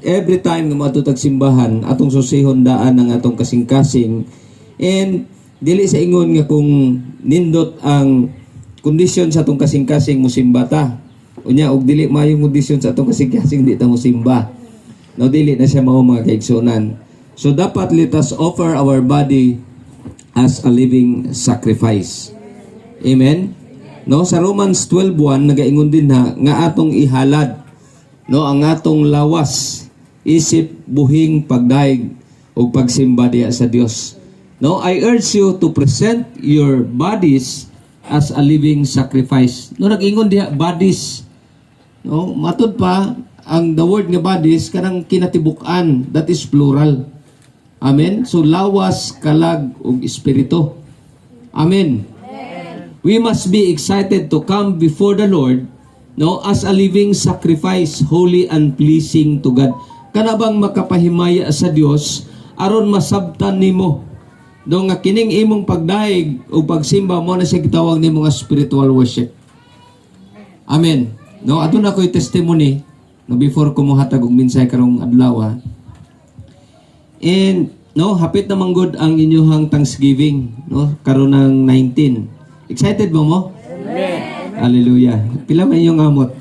Every time nga matutag simbahan atong susihon daan ang atong kasing-kasing, and dili sa ingon nga kung nindot ang kondisyon sa atong kasing-kasing musimba ta, unya og dili maayong kondisyon sa atong kasing-kasing di ta musimba, no, dili na siya mao mga kaigsunan. So dapat let us offer our body as a living sacrifice. Amen. No, sa Romans 12:1 nagaingon din nga atong ihalad, no, ang atong lawas, isip, buhing, pagdaig o pagsimba diya sa Dios. No, I urge you to present your bodies as a living sacrifice. No, nag-ingon diya bodies. No, matud pa ang the word nga bodies kanang kinatibuk-an, that is plural. Amen. So lawas, kalag ug espiritu. Amen. We must be excited to come before the Lord, no, as a living sacrifice, holy and pleasing to God. Kana bang makapahimaya sa Dios aron masabtan nimo do nga kining imong pagdaig o pagsimba mo na siya gitawag nimo nga spiritual worship. Amen. No, adto na ko'y testimony no before ko mohatag og minsay karong adlaw. And no, hapit na manggod ang inyong Thanksgiving, no, karon ng 19. Excited ba mo? Amen. Hallelujah. Pila man yung amot?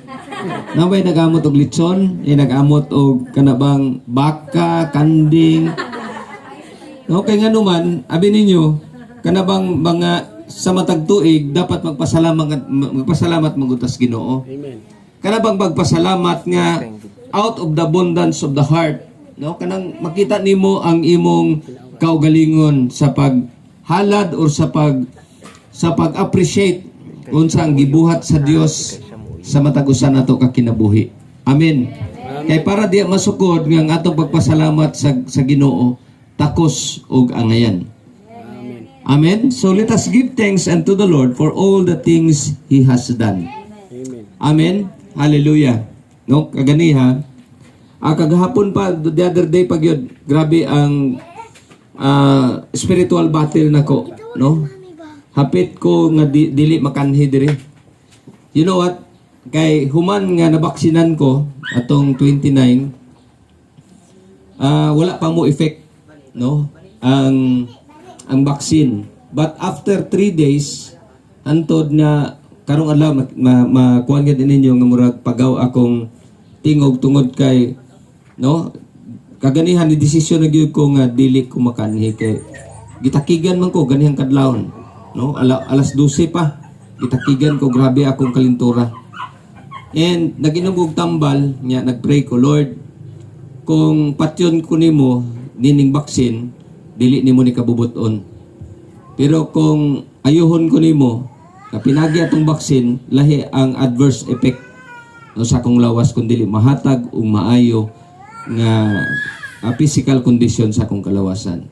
Naway nagamot og litson, nagamot og kanabang baka, kanding. No, kay nga naman, abi ninyo, kanabang mga sa matag tuig dapat magpasalamat magutas Ginoo. Amen. Kanabang magpasalamat nga out of the abundance of the heart, no, kanang makita nimo ang imong kaugalingon sa paghalad or sa pag-appreciate unsa ang gibuhat sa Dios sa matag-usa nato ka kinabuhi. Amen. Kay para di masukod nga ang atong pagpasalamat sa Ginoo takos ug angayan. Amen. So let us give thanks unto the Lord for all the things He has done. Amen. Hallelujah. No, kaganiha. Kagahapon pa, the other day pag yun, grabe ang spiritual battle nako, no? Hapit ko nga dili makanhi diri. You know what? Kay human nga nabaksinan ko atong 29, wala pa mo effect, no? Ang vaccine. But after 3 days, hantod na karong adlaw makuan gid ninyo nga murag pagaw akong tingog tungod kay, no? Kaganihan ni desisyon na gyud ko nga dili ko makanhi kay gitakigan man ko ganihang kadlawon. No, alas 12 pa. Gitakigan ko, grabe akong kalintura. And naginom og tambal, nya nagpray ko, Lord, kung patyon ko nimo nining baksin, dili nimo ni kabubuton. Pero kung ayuhon ko nimo, kapinagi atong baksin, lahi ang adverse effect no sa akong lawas kung dili mahatag o maayo nga physical condition sa akong kalawasan.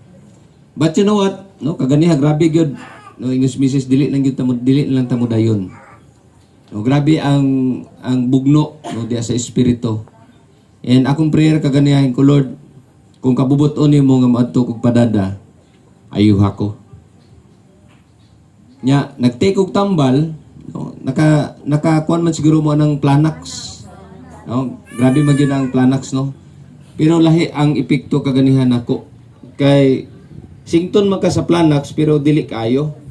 But you know what? No, kaganiha grabe gyud. No, English Mrs. dili lang tamo dayon. No, grabe ang bugno no diya sa espiritu. And akong prayer kaganiyahin ko, Lord, kung kabubuton nimo nga maadto kog padada, ayuha ko. Nya nagtake og tambal, no, nakakuan man siguro mo ng Planax. No, grabe man gyud ang Planax, no. Pero lahi ang epekto kaganihan nako. Kay sington man ka sa Planax pero dili kayo.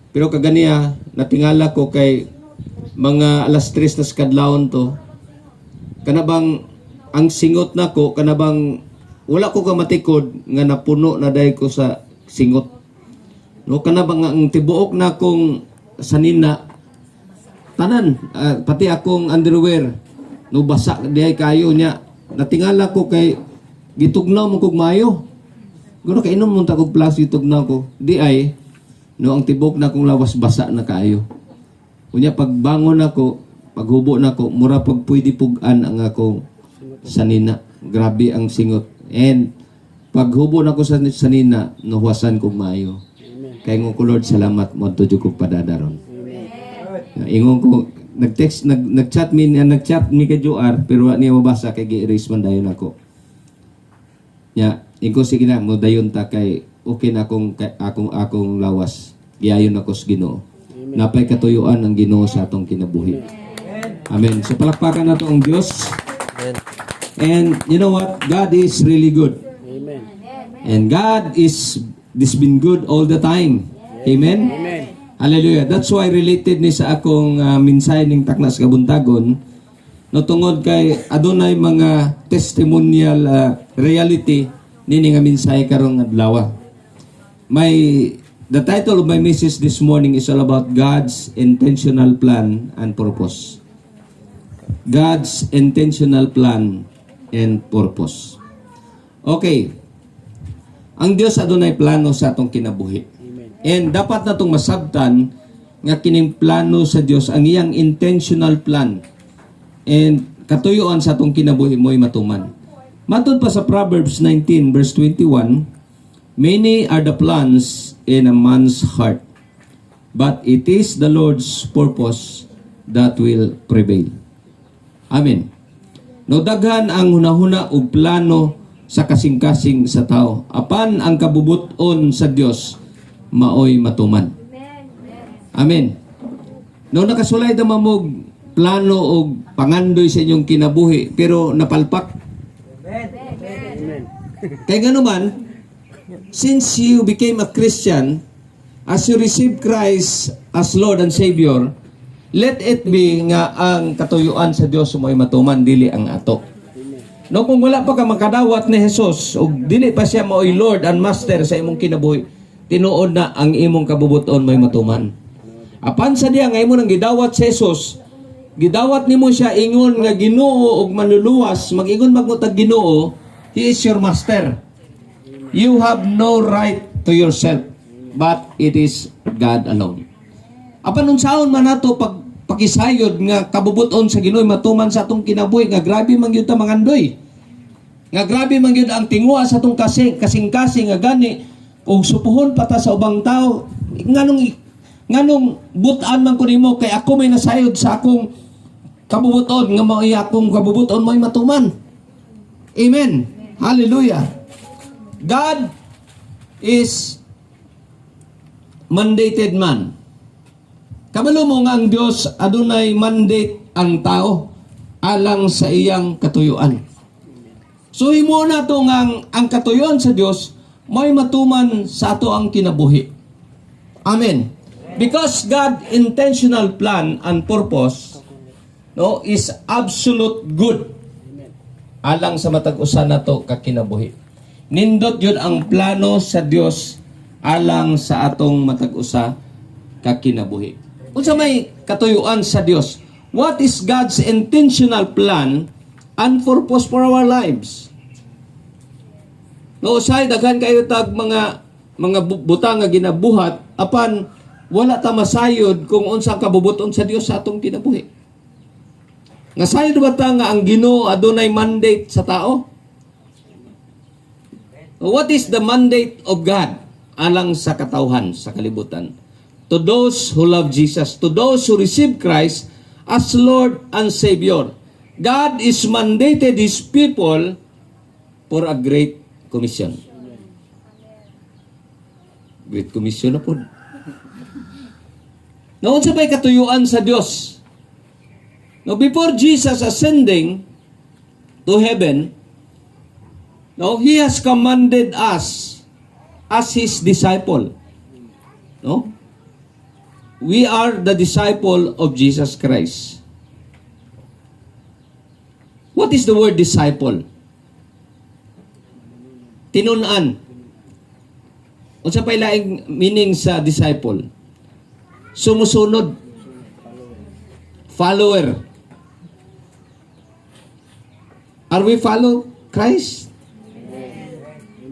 Pero kaganiya, natingala ko kay mga alas 3 na skadlawon to, kanabang ang singot na ko, kanabang wala ko ka matikod nga napuno na dahil ko sa singot. No, kanabang ang tibuok na kong sanina, tanan, pati akong underwear, no, basa dihay kayo niya. Natingala ko kay gitugnaw mo kog mayo. Guro kay inom mo ta kog plus gitugnaw ko. Di ay no, ang tibok na kong lawas basa na kaayo. Unya pagbangon ako, paghubo na ko, mura pag pwede pugan ang akong sanina. Grabe ang singot. And paghubo na ko sa sanina, nahuwasan kong maayo. Kaya ngon ko, Lord, salamat mo to jud ko padadaron. Ingon ko, nag-chat mi kay Joar, pero wala niya mabasa kay gi-erase man dayon ako. Nya, ingon sige na mo dayon ta kay okay na akong lawas. Giayon ako sa Ginoo. Napay katuyuan ang Ginoo sa atong kinabuhi. Amen. So palakpakan nato ang Dios. Amen. And you know what? God is really good. Amen. And God is this been good all the time. Amen? Amen. Hallelujah. That's why related ni sa akong minsay ning taknas kabuntagon no tungod kay adunay mga testimonial reality nini nga minsay karong adlaw. The title of my message this morning is all about God's intentional plan and purpose. God's intentional plan and purpose. Okay. Ang Dios adunay plano sa atong kinabuhi. Amen. And dapat natong masabtan nga kining plano sa Dios ang iyang intentional plan. And katuyuan sa atong kinabuhi mo'y matuman. Matod pa sa Proverbs 19 verse 21, many are the plans in a man's heart, but it is the Lord's purpose that will prevail. Amen. No daghan ang hunahuna ug plano sa kasing-kasing sa tao. Apan ang kabubuton sa Dios maoy matuman. Amen. No nakasulay ta mamog plano og pangandoy sa inyong kinabuhi pero napalpak. Amen. Kaya nga naman, since you became a Christian, as you receive Christ as Lord and Savior, let it be nga ang katuyuan sa Dios mo'y matuman, dili ang ato. No, kung wala pa ka makadawat ni Jesus, o dili pa siya mo'y Lord and Master sa imong kinabuhi, tinuod na ang imong kabubuton mo'y matuman. Apan sa diya nga imo nang gidawat sa Jesus, gidawat nimo siya ingon nga Ginoo ug manluluwas, mag-ingon magmutag Ginoo, He is your Master. You have no right to yourself, but it is God alone. Apan unsaon man nato pakisayod nga kabubuton sa Ginoo matuman sa atong kinabuhi nga grabe man gyud ta mangandoy. Nga grabe man gyud ang tingwa sa atong kasing-kasing nga gani ug supuhon pa ta sa ubang tao. Nganong butan man ko nimo kay ako may nasayod sa akong kabubuton nga mao akong kabubuton mo'y matuman. Amen. Hallelujah. God is mandated man. Kabalo mo nga ang Dios adunay mandate ang tao alang sa iyang katuyuan. So himo na to nga ang katuyuan sa Dios may matuman sa ato ang kinabuhi. Amen. Because God intentional plan and purpose is absolute good alang sa matag usa nato ka kinabuhi. Nindot yun ang plano sa Dios alang sa atong matag-usa ka kinabuhi. Unsa may katuyuan sa Dios? What is God's intentional plan and purpose for our lives? No, usay daghan kayo tag mga butang nga ginabuhat apan wala ta masayod kung unsa kabubuton sa Dios sa atong kinabuhi. Nga sayod ba ta nga ang Ginoo adunay mandate sa tao? What is the mandate of God alang sa katawhan, sa kalibutan? To those who love Jesus, to those who receive Christ as Lord and Savior. God is mandated His people for a great commission. Great commission na po. Noon sa may katuyuan sa Diyos. Now, before Jesus ascending to heaven, no, He has commanded us as His disciple. No? We are the disciple of Jesus Christ. What is the word disciple? Tinunan. Unsa pay laing meaning sa disciple? Sumusunod. Follower. Are we follow Christ?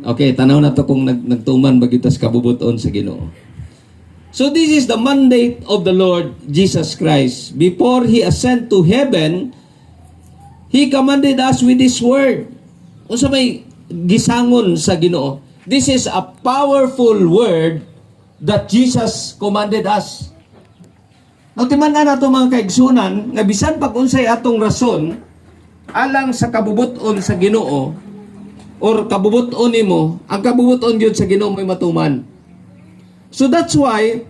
Okay, tanaw na to kung nagtuman bagitas kabubuton sa Ginoo. So this is the mandate of the Lord Jesus Christ. Before He ascended to heaven, He commanded us with His word. Unsa may gisangon sa Ginoo? This is a powerful word that Jesus commanded us. Nagtiman na nato mga kaigsunan, nga bisan pag unsay atong rason alang sa kabubuton sa Ginoo, or kabubuton nimo, ang kabubuton gyud sa Ginoo may matuman. So that's why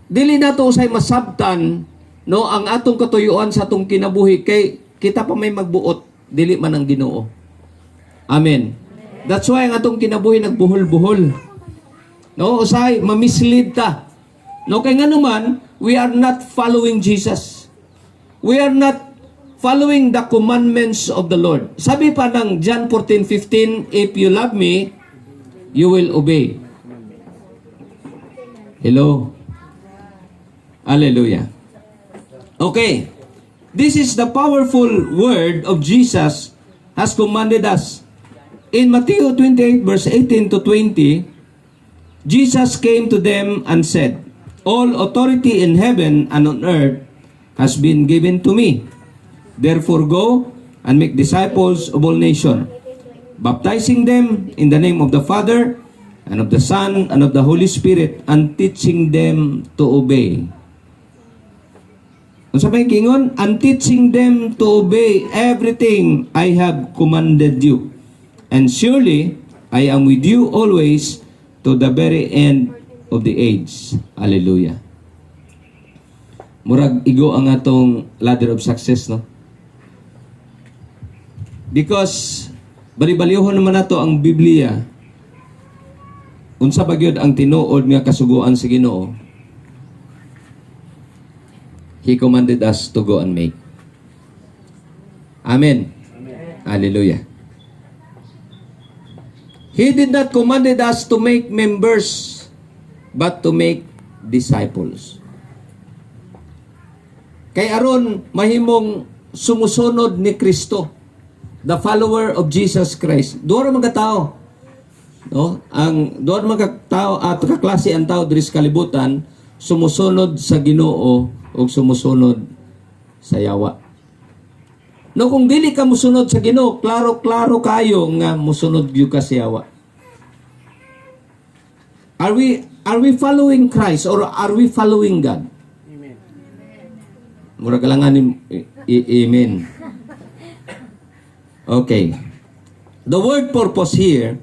dili nato usay masabtan no ang atong katuyuan sa atong kinabuhi kay kita pa may magbuot. dili man ang Ginoo. Amen. That's why ang atong kinabuhi nagbuhol-buhol. No, usay mamislead ta. No, kay nga naman, we are not following Jesus. We are not following the commandments of the Lord. Sabi pa ng John 14:15, if you love me, you will obey. Hello. Hallelujah. Okay. This is the powerful word of Jesus has commanded us. In Matthew 28 verse 18 to 20, Jesus came to them and said, all authority in heaven and on earth has been given to me. Therefore go and make disciples of all nations, baptizing them in the name of the Father and of the Son and of the Holy Spirit, and teaching them to obey. Ang sabi kingon, and teaching them to obey everything I have commanded you. And surely I am with you always to the very end of the age. Hallelujah. Murag igo ang atong ladder of success, no? Because bali-balihon naman nato ang Biblia. Unsa ba gyud ang tinuod nga kasuguan sa Ginoo? He commanded us to go and make. Amen. Hallelujah. He did not commanded us to make members, but to make disciples. Kay aron mahimong sumusunod ni Kristo, the follower of Jesus Christ. Doon mga tao, no? Ang doon mga tao at kaklase ang tao diri sa kalibutan sumusunod sa Ginoo o sumusunod sa yawa. No, kung dili ka musunod sa Ginoo, klaro kayo nga musunod gyud ka sa yawa. Are we following Christ or are we following God? Amen. Mura ka lang amen. Okay. The word purpose here,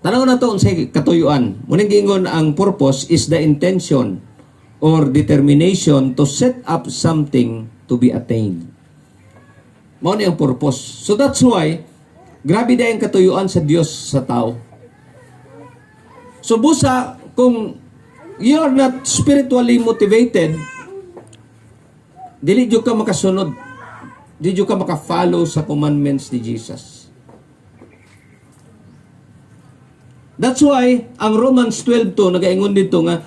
tanaw na to unsay katuyuan. Muning gingon ang purpose is the intention or determination to set up something to be attained. Mao ni ang purpose. So that's why grabe day ang katuyuan sa Dios sa tao. So busa kung you are not spiritually motivated, dili jud ka makasunod. Dili jud ka maka-follow sa commandments ni Jesus. That's why ang Romans 12:2 nagaingon dito nga,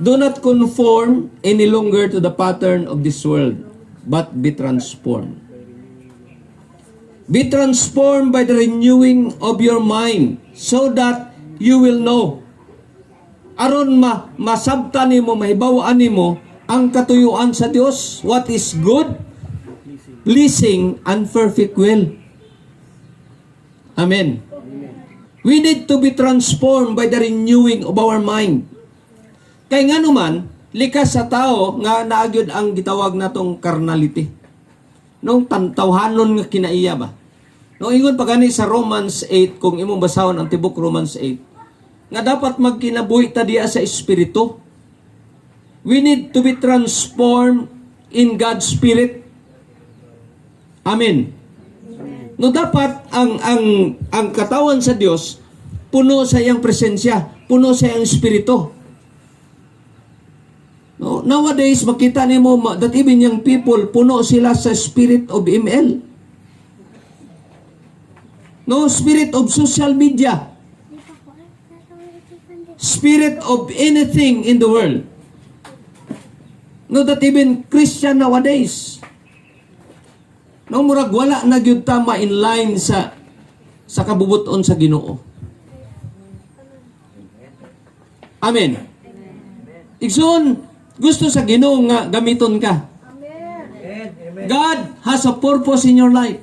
do not conform any longer to the pattern of this world, but be transformed. Be transformed by the renewing of your mind, so that you will know. Aron masabtan nimo, mahibawaan nimo ang katuyuan sa Dios, what is good, pleasing, and perfect will. Amen. We need to be transformed by the renewing of our mind. Kay nga naman, likas sa tao nga naagyod ang gitawag natong carnality. Nung tawhanon nga kinaiya ba? Nung ingon pa gani sa Romans 8, kung imong basahon ang tibok Romans 8, nga dapat magkinabuhi ta diya sa Espiritu. We need to be transformed in God's Spirit. Amen. No, dapat ang katawan sa Dios puno sa iyang presensya, puno sa iyang Espiritu. No, nowadays makita nimo that even young people puno sila sa spirit of ML. No, spirit of social media. Spirit of anything in the world. No, that even Christian nowadays. No, murag wala na gyud tama in line sa kabubuton sa Ginoo. Amen. Igsoon, gusto sa Ginoo nga gamiton ka. God has a purpose in your life.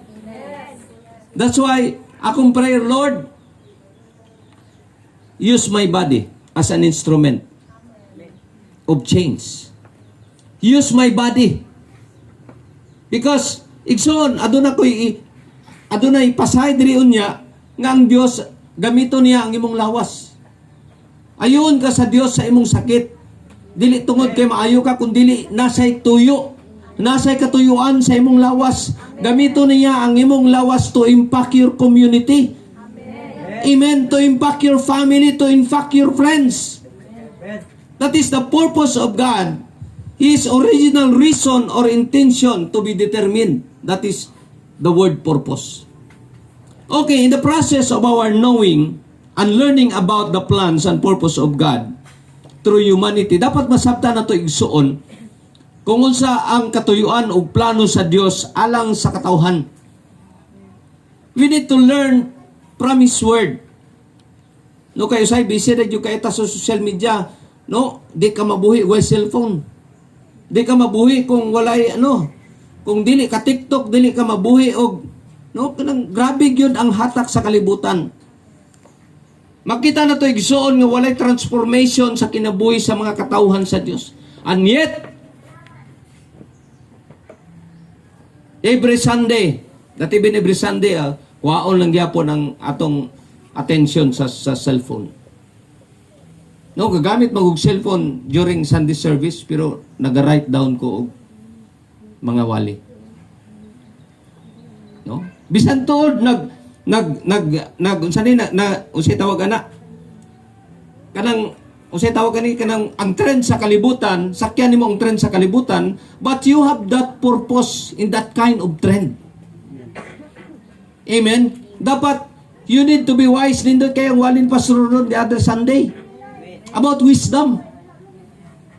That's why akong prayer, Lord, use my body as an instrument of change. Use my body. Because igsoon adunay pasahay diri unya nga ang Dios gamito niya ang imong lawas. Ayon ka sa Dios sa imong sakit. Dili tungod kay maayo ka kun dili nasay tuyo Nasa'y katuyuan sa imong lawas. Gamito niya ang imong lawas to impact your community. Amen. To impact your family, to impact your friends. That is the purpose of God. His original reason or intention to be determined. That is the word purpose. Okay, in the process of our knowing and learning about the plans and purpose of God through humanity, dapat masabta na ito igsuon kung unsa ang katuyuan o plano sa Dios alang sa katawhan. We need to learn from His Word. No, kayo say, busy na yung kaita sa social media. No, di ka mabuhi with cellphone. Di ka mabuhi kung walay, kung dili ka TikTok, dili ka mabuhi og, kanang grabe yun ang hatak sa kalibutan. Makita na ito igsoon nga walay transformation sa kinabuhi sa mga katawhan sa Dios. And yet, every Sunday, every Sunday, waon lang gyapon ang atong attention sa cellphone. Gagamit mag og cellphone during Sunday service pero naga-write down ko og mga wali. Bisan tuod unsay tawag ana? Unsay tawag kanang ang trend sa kalibutan, sakyan nimo ang trend sa kalibutan, but you have that purpose in that kind of trend. Amen. Dapat you need to be wise nindot kay ang walin pastorod the other Sunday. About wisdom.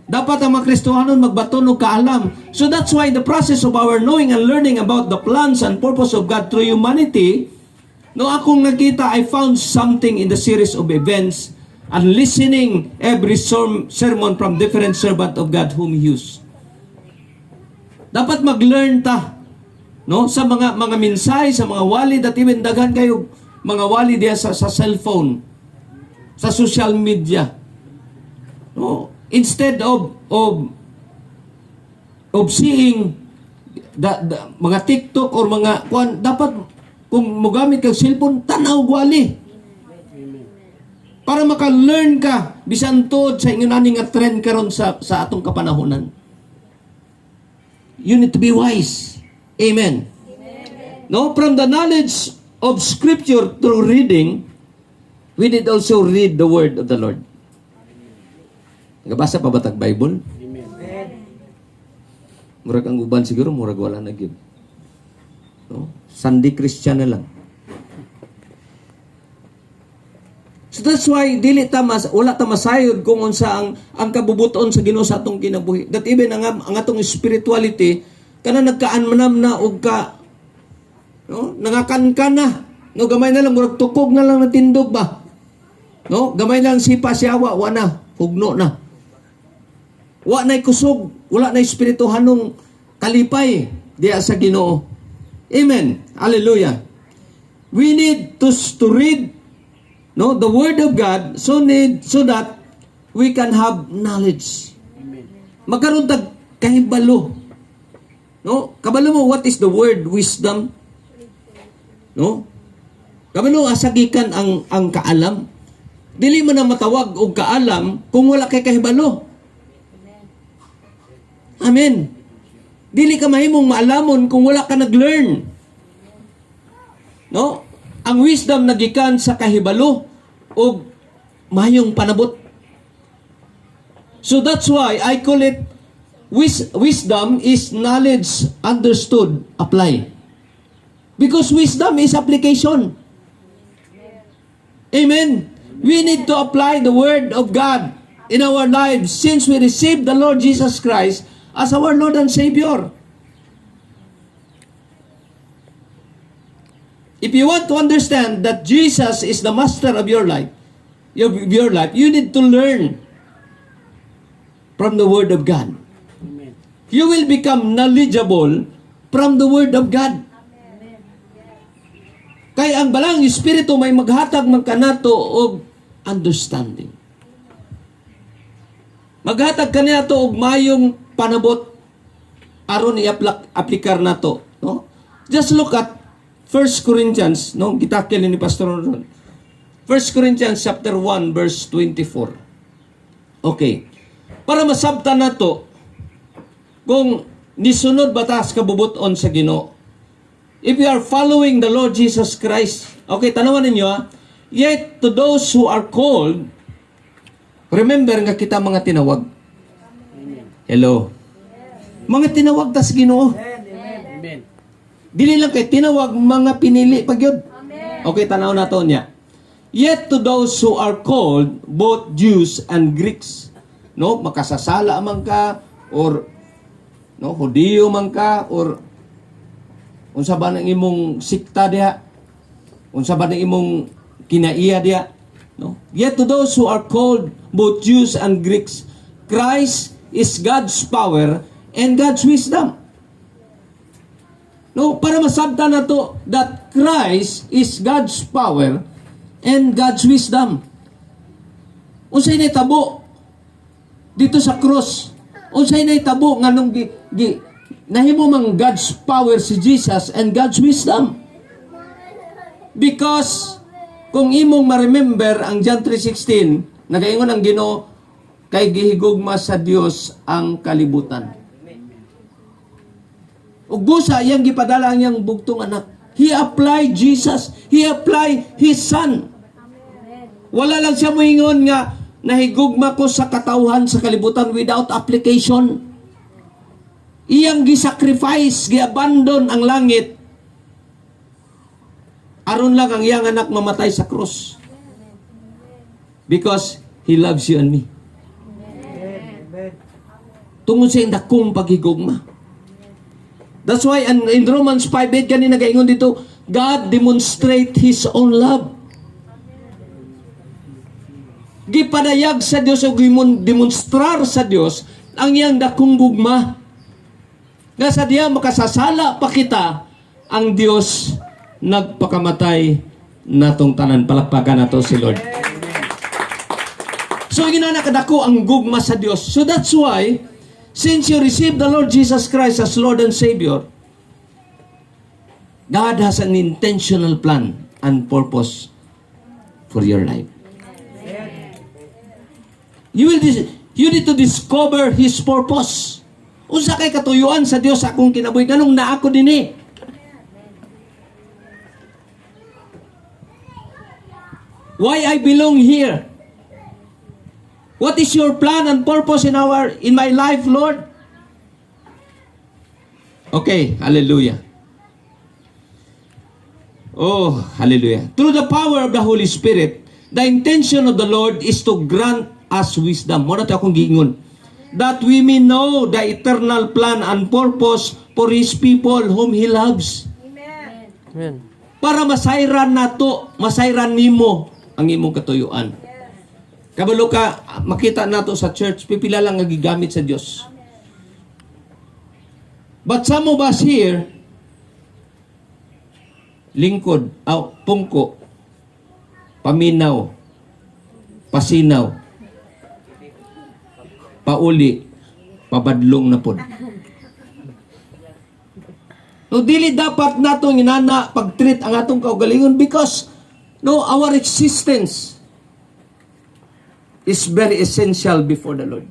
Dapat ang mga Kristohanon magbaton og kaalam. So that's why the process of our knowing and learning about the plans and purpose of God through humanity, akong nakita, I found something in the series of events and listening every sermon from different servant of God whom He used. Dapat mag-learn ta, sa mga minsay, sa mga wali, that even daghan kayo mga wali diya sa cellphone, sa social media. Instead of seeing the mga TikTok or mga dapat kung mogamit kag cellphone tanaw wali para maka-learn ka bisan tod sa ingon ani nga trend karon sa atong kapanahonan. You need to be wise. Amen. From the knowledge of Scripture through reading, we need also read the word of the Lord. Nagabasa pa ba tag Bible? Amen. Murag ang uban siguro, murag wala na gyud. Sunday Christian na lang. So that's why dili ta wala ta masayod kung unsa ang kabubuton sa Ginoo sa atong kinabuhi. That even ang atong spirituality kana nagkaanmanam na og nangakan na. Gamay na lang murag tukog na lang natindog ba. Gamay lang sipa siyawa wa na, hugno na. Wa na'y kusog, wala na'y espirituhanong kalipay diya sa Ginoo. Amen. Hallelujah. We need to read the Word of God so that we can have knowledge. Magkaroon tag kahibalo. Kabalo mo what is the word wisdom? Kabalo asagikan ang kaalam. Dili man na matawag og kaalam kung wala kay kahibalo. Amen. Dili ka mahimong maalamon kung wala ka nag-learn. Ang wisdom nagikan sa kahibalo o mahayong panabot. So that's why I call it wisdom is knowledge understood, apply. Because wisdom is application. Amen. We need to apply the Word of God in our lives since we received the Lord Jesus Christ as our Lord and Savior. If you want to understand that Jesus is the master of your life, you need to learn from the Word of God. Amen. You will become knowledgeable from the Word of God. Kaya ang balang Espiritu may maghatag man kanato og understanding. Maghatag kanato og mayong panabot aron i-aplikar nato, Just look at 1 Corinthians, gitakil ni Pastor Ron. 1 Corinthians chapter 1 verse 24. Okay. Para masabtan nato kung nisunod batas kabubuton sa Ginoo. If you are following the Lord Jesus Christ, okay, tanawan ninyo yet to those who are called, remember nga kita mga tinawag. Hello. Mga tinawag tas Ginoo. Amen. Dili lang kay tinawag, mga pinili pag yun. Okay, tanaw na to niya. Yet to those who are called, both Jews and Greeks, no, makasasala man ka, or no, Hudiyo man ka, or unsa ba nang imong sikta diha, unsa ba nang imong kinaiya diha, no? Yet to those who are called, both Jews and Greeks, Christ is God's power and God's wisdom. No, para masabta na to that Christ is God's power and God's wisdom. Unsay nahitabo dito sa cross? Unsay nahitabo nganong nahimo mang God's power si Jesus and God's wisdom? Because kung imong ma-remember ang John 3:16, nagaingon ang Ginoo, kay gihigugma sa Dios ang kalibutan. Ug busa iyang gipadala ang iyang bugtong anak. He applied Jesus. He applied His Son. Wala lang siya moingon nga nahigugma ko sa katawhan sa kalibutan without application. Iyang gisacrifice, giabandon ang langit. Aron lang ang iyang anak mamatay sa krus. Because He loves you and me. Tungod sa indakong paghigugma. That's why in Romans 5:8 kanina gaingon dito, God demonstrate His own love. Gipadayag sa Dios o demonstrar sa Dios ang iyang dakong gugma. Nga sa diya makasasala pa kita, ang Dios nagpakamatay natong tanan. Palakpakan nato si Lord. So ginanakadako ang gugma sa Dios. So that's why since you received the Lord Jesus Christ as Lord and Savior, God has an intentional plan and purpose for your life. You need to discover His purpose. Unsa kay katuyuan sa Dios akong kinabuhi kanong naa ko dinhi. Why I belong here? What is your plan and purpose in my life, Lord? Okay, hallelujah. Oh, hallelujah. Through the power of the Holy Spirit, the intention of the Lord is to grant us wisdom. Muna tayo akong giingon. That we may know the eternal plan and purpose for His people whom He loves. Amen. Para masayran nato, masayran nimo ang imong katuyuan. Kabalo ka, makita nato sa church, pipila lang nga gigamit sa Dios. But some of us here, lingkod, pungko, paminaw, pasinaw, pauli, pabadlong na pod. No, dili dapat natong inana pag-treat ang atong kaugalingon because our existence is very essential before the Lord.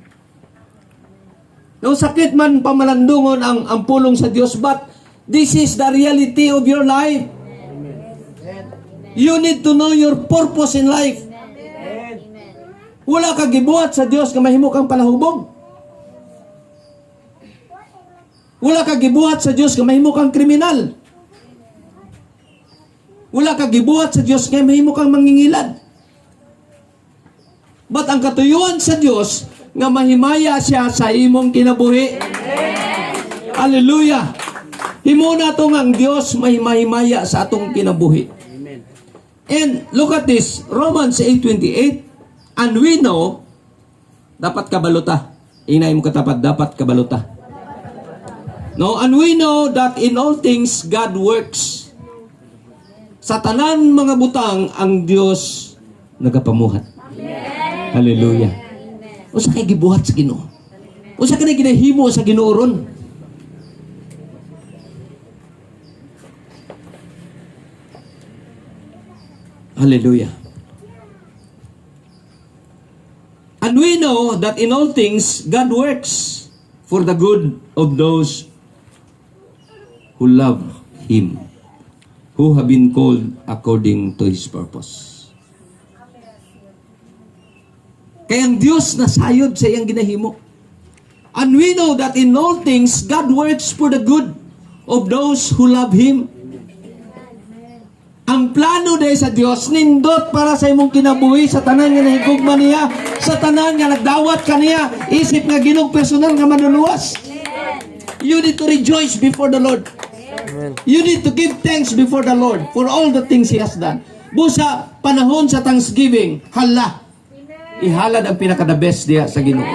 No, sakit man pamalandungon ang pulong sa Dios, but this is the reality of your life. You need to know your purpose in life. Wala ka gibuhat sa Dios nga mahimo kang palahubog. Wala ka gibuhat sa Dios nga mahimo kang kriminal. Wala ka gibuhat sa Dios nga mahimo kang mangingilad. But ang katuyuan sa Dios nga mahimaya siya sa imong kinabuhi. Hallelujah. Himo na to nga ang Dios mahimaya sa atong kinabuhi. Amen. And look at this, Romans 8:28. And we know, dapat kabaluta. Inay mo katapat, dapat kabaluta. No, and we know that in all things God works. Sa tanan mga butang ang Dios nagapamuhat. Hallelujah. Usa kay gibuhat sa Ginoo. Usa kay ginahimo sa Ginoo ron. Hallelujah. And we know that in all things God works for the good of those who love Him, who have been called according to His purpose. Kaya ang Diyos nasayod sa iyang ginahimo. And we know that in all things, God works for the good of those who love Him. Ang plano dahil sa Diyos, nindot para sa imong kinabuhi, sa tanan nga nahigugma niya, sa tanan nga nagdawat ka niya, isip nga Ginoo personal nga manuluwas. You need to rejoice before the Lord. You need to give thanks before the Lord for all the things He has done. Busa panahon sa Thanksgiving, hala, ihalad ang pinaka-the best diya sa Ginoo.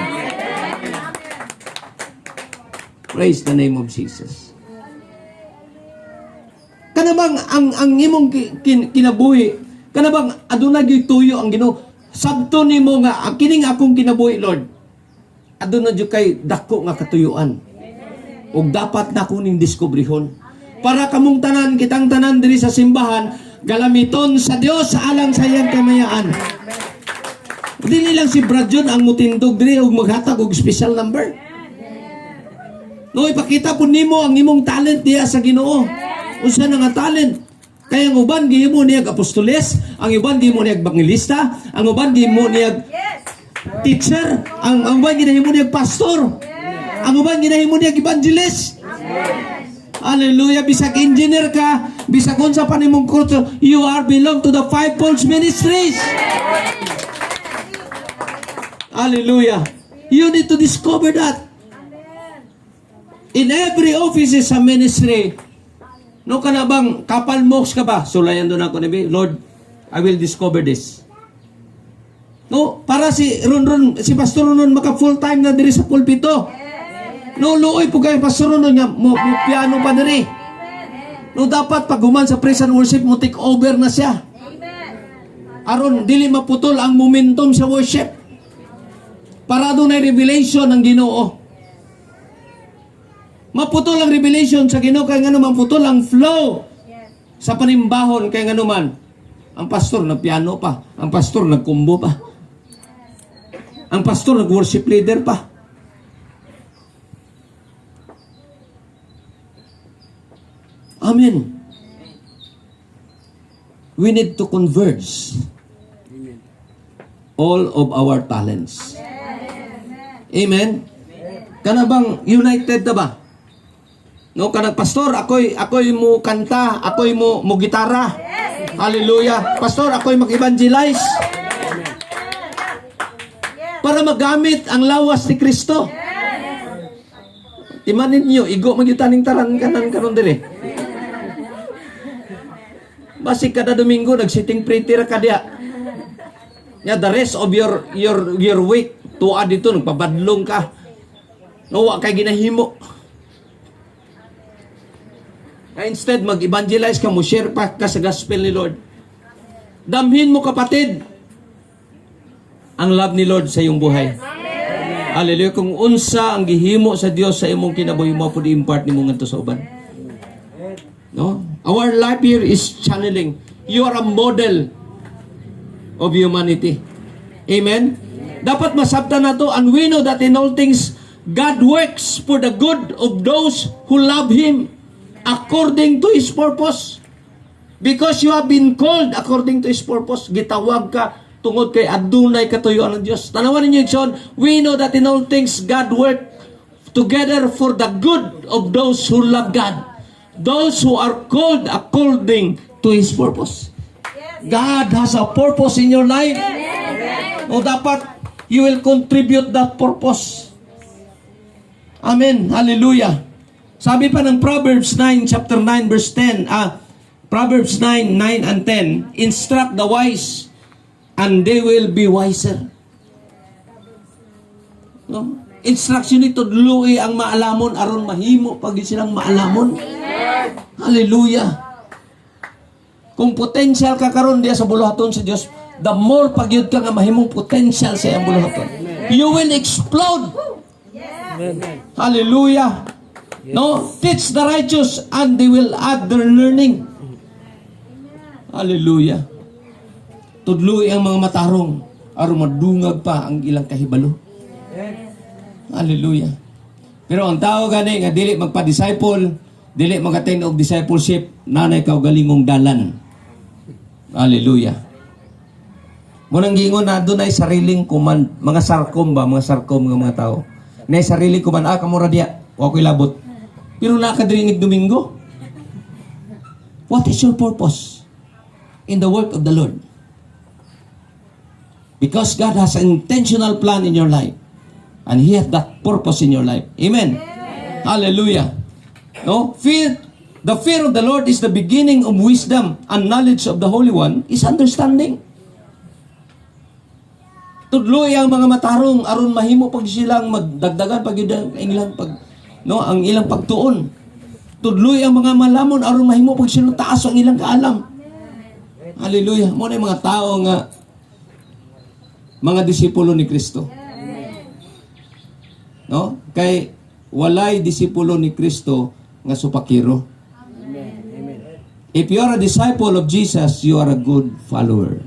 Praise the name of Jesus. Kanabang ang imong kinabuhi, kanabang aduna gyud tuyo ang Ginoo. Sabto nimo nga ang kining akong kinabuhi, Lord. Aduna gyud kay dako nga katuyuan. Ug dapat na kuning diskubrihon. Para kamong tanan, kitang tanan diri sa simbahan, galamiton sa Dios alang sa iyang kamayaan. Dili lang si Brad John ang mutindog diri ug maghatag og special number. No, ipakita po nimo ang imong talent diya sa Ginoo. Unsa na nga talent? Kaya ang uban gihimo niyag apostoles, ang uban gihimo niyag bangilista, ang uban gihimo niyag teacher, ang uban ginahimo niyag pastor, ang uban ginahimo niyag evangelist. Hallelujah. Bisag engineer ka, bisag unsa pa nimong kurso, you are belong to the fivefold ministries. Hallelujah. You need to discover that. In every office is a ministry. No ka na bang kapal moks ka ba? Sulayan doon ako nabi, Lord, I will discover this. No, para si si Pastor Ron maka full time na diri sa pulpito. No, luoy po kayo Pastor Ron nga mo piano pa diri. No, dapat pag human sa praise and worship mo take over na siya. Aron dili maputol ang momentum sa worship. Para doon ay revelation ng Ginoo. Maputol ang revelation sa Ginoo kay ngano maputol ang flow sa panimbahon kay ngano man. Ang pastor nagpiano pa, ang pastor nagkumbo pa. Ang pastor nag-worship leader pa. Amen. We need to converge all of our talents. Amen. Kana bang united na ba? No, kanang pastor, ako'y mo kanta, ako'y mo gitara. Hallelujah. Pastor, ako'y mag-evangelize. Para magamit ang lawas ni Kristo. Imanin niyo, igo magyutaning taran kanon dire. Basi kada Domingo nagsiting pretty ka diya. Yeah, the rest of your week tuwa dito nagpabadlong ka. No, wa kay ginahimo. Instead, mag-evangelize ka mo, share pa ka sa gospel ni Lord. Damhin mo kapatid ang love ni Lord sa iyong buhay. Hallelujah. Kung unsa ang gihimo sa Dios sa imong kinabuhi mo, pwede impart ni mo ngadto sa uban. No? Our life here is channeling. You are a model of humanity. Amen? Dapat masabtan na to, and we know that in all things, God works for the good of those who love Him according to His purpose. Because you have been called according to His purpose. Gitawag ka tungod kay adunay katuyuan ng Dios. Tanawan ninyo son, we know that in all things God work together for the good of those who love God. Those who are called according to His purpose. God has a purpose in your life. O dapat you will contribute that purpose. Amen. Hallelujah. Sabi pa ng Proverbs 9, chapter 9, verse 10, Proverbs 9 and 10, instruct the wise, and they will be wiser. No? Instruction ito, luwi ang maalamon, aron mahimo, pag silang maalamon. Hallelujah. Kung potential ka karon diya sa buluhaton sa Dios, the more pagyud ka nga mahimong potential sa iyang buluhaton. You will explode. Hallelujah. No, teach the righteous and they will add their learning. Hallelujah. Tudloy ang mga matarong aron madungag pa ang ilang kahibalo. Hallelujah. Pero ang tao gani nga dili magpa-disciple, Dili magatain og discipleship, nanay ka og galingong dalan. Hallelujah. Munang gingon na doon ay sariling command, mga sarkom nga mga tao. Na sariling command, kamura diya, wa ko'y labot. Pero nakadirinig Domingo. What is your purpose in the work of the Lord? Because God has an intentional plan in your life. And He has that purpose in your life. Amen. Hallelujah. No? The fear of the Lord is the beginning of wisdom, and knowledge of the Holy One is understanding. Tudloy ang mga matarong aron mahimo pag silang magdagdagan pag ilang ang ilang pagtuon. Tudloy ang mga malamon aron mahimo pag silang taas ang ilang kaalam. Hallelujah. Mo na mga tao nga mga disipulo ni Kristo. No? Kay walay disipulo ni Kristo nga supakiro. If you are a disciple of Jesus, you are a good follower.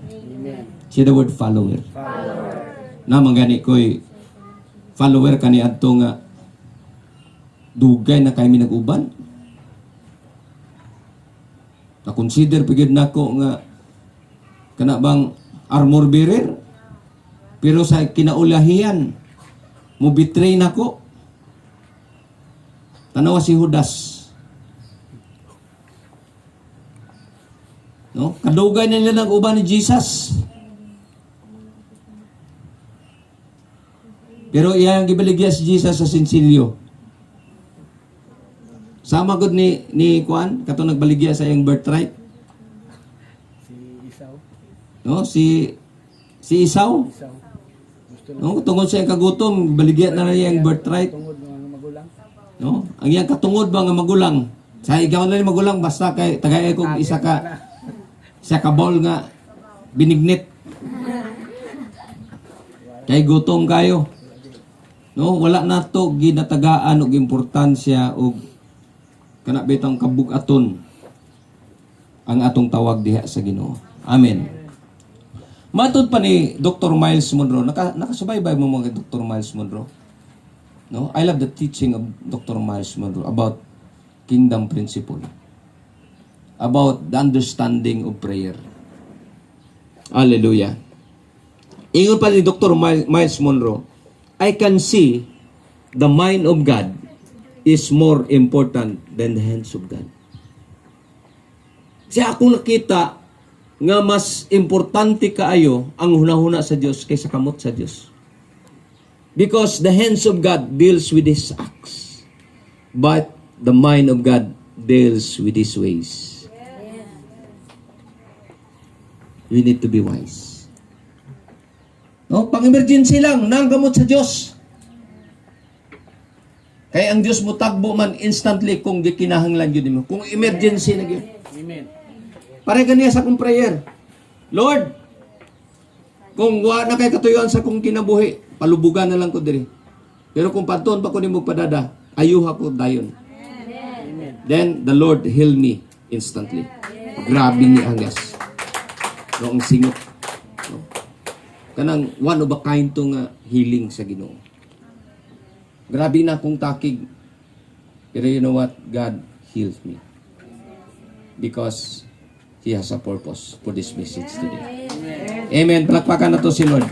See the word follower. Na mangani ko'y follower kani adto nga dugay na kay minag-uban. Na-consider pagid nako nga kana bang armor bearer. Pero sa kinaulahian mo betray nako. Tanawa si Judas. No? Kadugay na nila ng uban ni Jesus. Pero iyang gibaligya si Jesus sa sinsilyo. Sama gud ni Kuan katong nagbaligya sa iyang birthright. Si Isaw. No, si Isaw. No, tungod sa iyang kagutom, baligya na iyang birthright. Tungod mga magulang. No, ang iyang katungod ba nga magulang. Sa igaw na ni magulang basta kay tagay kog isa ka ball nga binignit. Kay gutom kayo. No, wala na to ginatagaan og importansya og kana betang kabug-aton ang atong tawag diha sa Ginoo. Amen. Matud pa ni Dr. Miles Monroe, nakasubaybay mo mga Dr. Miles Monroe. No, I love the teaching of Dr. Miles Monroe about kingdom principle. About the understanding of prayer. Hallelujah. Ingon pa ni Dr. Miles Monroe, I can see the mind of God is more important than the hands of God. Siya akong nakita nga mas importante kaayo ang hunahuna sa Dios kaysa kamot sa Dios. Because the hands of God deals with His acts, but the mind of God deals with His ways. We need to be wise. No, pang emergency lang nang gamot sa Dios. Kaya ang Dios mo tagbo man instantly kung gikinahanglan gyud mo. Kung emergency na gyud. Amen. Pare ganiya sa akong prayer. Lord, kung wa na kay katuyuan sa akong kinabuhi, palubugan na lang ko diri. Pero kung padton pa ko nimo padada, ayuha ko dayon. Amen. Then the Lord heal me instantly. Grabe ni angas. No, ang singot. No. Kanang one of a kind to nga healing sa Ginoo. Grabe na akong takig. Pero you know what? God heals me. Because He has a purpose for this message today. Amen. Palakpakan na to si Lord.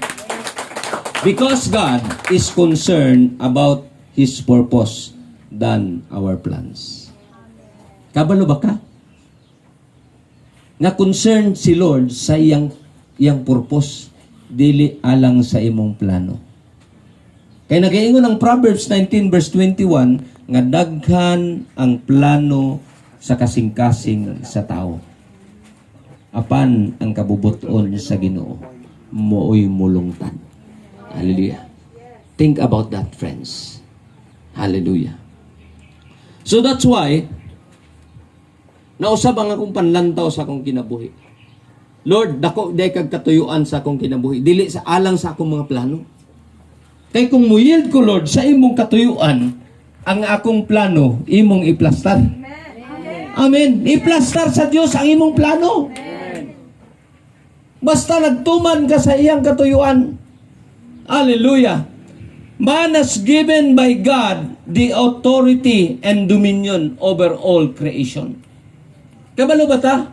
Because God is concerned about His purpose than our plans. Kabalo ba ka? Nga concerned si Lord sa iyang purpose, dili alang sa imong plano. Kaya nagaingon ang Proverbs 19 verse 21, nga daghan ang plano sa kasing-kasing sa tao. Apan ang kabubuton sa Ginoo, mooy mulungtan. Hallelujah. Think about that, friends. Hallelujah. So that's why, nausab ang akong panlantaw sa akong kinabuhi. Lord, dako day kag katuyuan sa akong kinabuhi. Dili sa alang sa akong mga plano. Kay kung muyield ko, Lord, sa imong katuyuan, ang akong plano, imong iplastar. Amen. Iplastar sa Dios ang imong plano. Basta nagtuman ka sa iyang katuyuan. Hallelujah. Man is given by God the authority and dominion over all creation. Kabalo ba ta?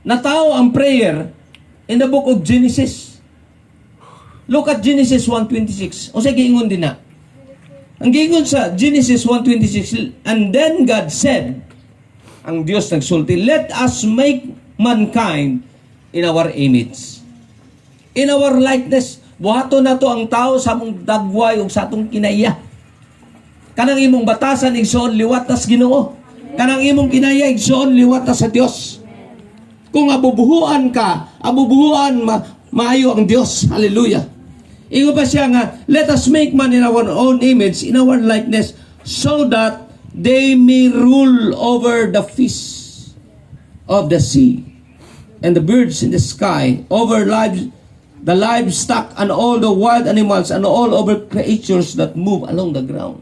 Natao ang prayer in the book of Genesis. Look at Genesis 1:26. O sige, ingon din na. Ang giingon sa Genesis 1:26, and then God said, ang Diyos nagsulti, let us make mankind in our image, in our likeness. Buhato na to ang tao sa among dagway ug sa atong kinaiya. Kanang imong batasan igsoon liwat tas Ginoo. Kanang imong kinaiya igsoon liwat tas sa Dios. Kung abubuhuan ka, maayo ang Dios. Hallelujah. Ingo pa siya nga, let us make man in our own image, in our likeness, so that they may rule over the fish of the sea and the birds in the sky, over the livestock and all the wild animals and all over creatures that move along the ground.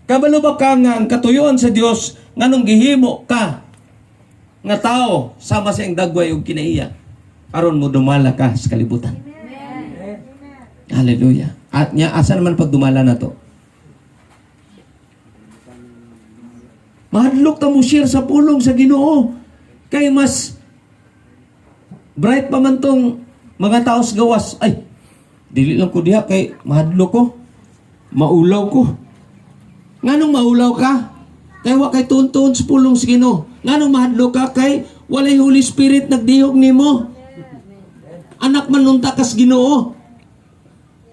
Kabalo ba ka nga ang katuyoan sa Dios nganong gihimo ka nga tao sama sa iyang dagway ug kinaiya aron mo dumala ka sa kalibutan. Amen. Hallelujah. At nya asa naman pag dumala na to? Mahadlok ta mo share sa pulong sa Ginoo kay mas bright pa man tong mga tao sa gawas. Ay, dili lang ko diha kay mahadlok ko. Maulaw ko. Nganong maulaw ka? Kay wa kay tuntun sa pulong sa Ginoo. Nganong mahadlok ka kay walay Holy Spirit nagdihog nimo. Anak man nung takas Ginoo.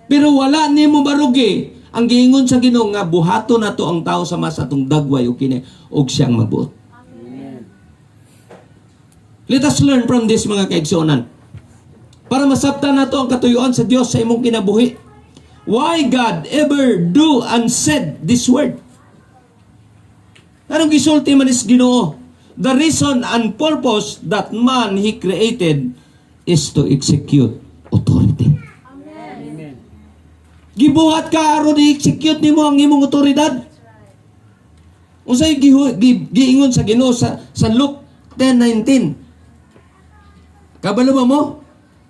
Pero wala nimo barugi. Ang giingon sa Ginoo nga buhato na to ang tao sa mas atong dagway o kini og siyang mabuot. Let us learn from this mga kaigsuonan. Para masabtan na to ang katuyuan sa Dios sa imong kinabuhi. Why God ever do and said this word? Anong gisulti man is Ginoo? The reason and purpose that man He created is to execute authority. Amen. Gibuhat ka aron i-execute nimo ang imong otoridad. Unsay giingon sa Ginoo sa Luke 10:19? Kabalo ba mo?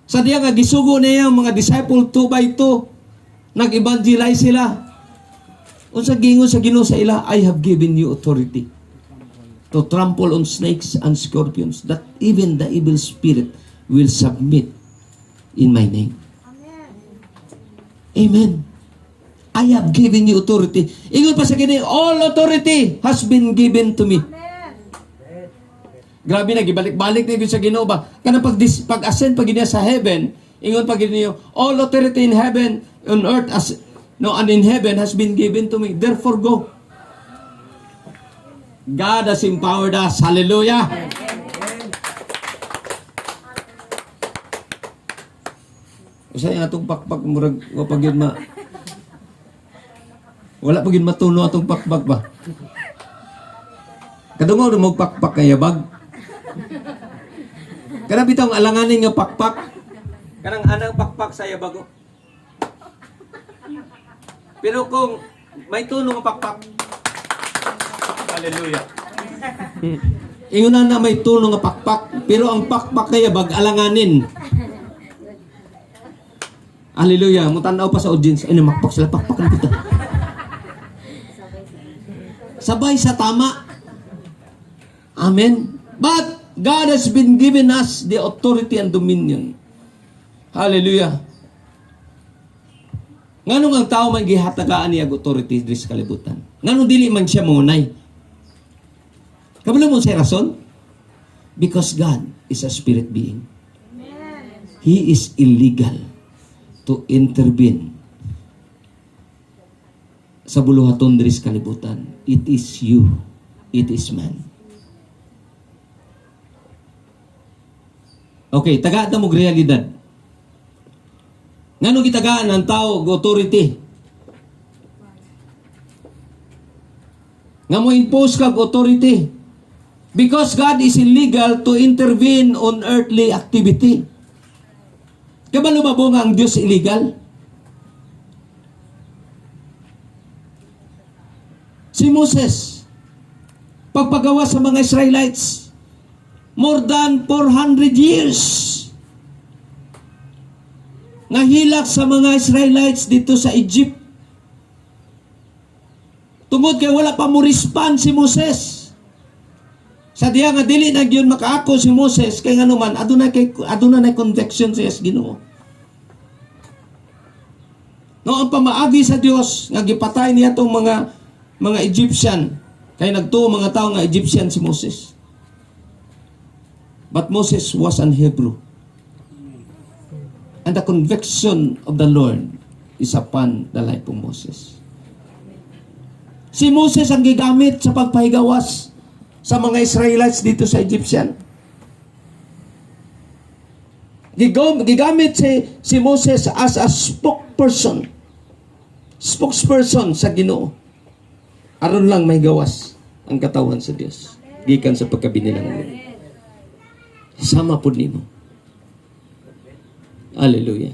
Sa diya nga gisugo niya ang mga disciple 2 by 2. Nag-evangelize sila. Unsa giingon sa Ginoo sa ila, I have given you authority to trample on snakes and scorpions, that even the evil spirit will submit in my name. Amen. I have given you authority. Ingon pa sa kini, all authority has been given to me. Grabe na, gibalik-balik na sa Ginoo ba? Kanang pag-ascend pag niya sa heaven, ingon pag niyo, all authority in heaven, on earth, and in heaven has been given to me. Therefore, go. God has empowered us. Hallelujah. Usay atong pakpak murag wa pagid wala pagid matuno atong pakpak ba. Kadungog mo pakpak kaya bag. Kana bitong alanganin nga pakpak. Kanang anang pakpak sa yabago. Pero kung may tuno nga pakpak. Hallelujah. Ingon na may tuno nga pakpak, pero ang pakpak kaya bag alanganin. Hallelujah. Mutanaw pa sa audience, ay namakpak sila, pakpak na kita. Sabay sa tama. Amen. But God has been given us the authority and dominion. Hallelujah. Nganong ang tao man gihatagaan niya authority sa kalibutan? Nganong dili man siya munay? Kabalo mo sa rason? Because God is a spirit being. He is illegal to intervene sa buluhaton diri sa kalibutan. It is you. It is man. Okay, tagaan mo realidad. Nganong gitagaan ang tao og authority? Nga mo impose kag authority. Because God is illegal to intervene on earthly activity. Kabalo ba nga ang Diyos illegal? Si Moses, pagpagawa sa mga Israelites, more than 400 years. nga hilak sa mga Israelites dito sa Egypt. Tungod kay wala pa mo respond si Moses. Sa diya nga dili na gyud makaako si Moses kay nganuman aduna na conviction siya sa Ginoo. No, ang pamaagi sa Dios nga gipatay niya tong mga Egyptian kay nagtuo mga tao nga Egyptian si Moses. But Moses was an Hebrew. And the conviction of the Lord is upon the life of Moses. Si Moses ang gigamit sa pagpahigawas sa mga Israelites dito sa Egyptian. Gigamit si Moses as a spokesperson sa Ginoo. Aron lang may gawas ang katawan sa Dios gikan sa pagkabinilangan. Sama pud nimo. Hallelujah.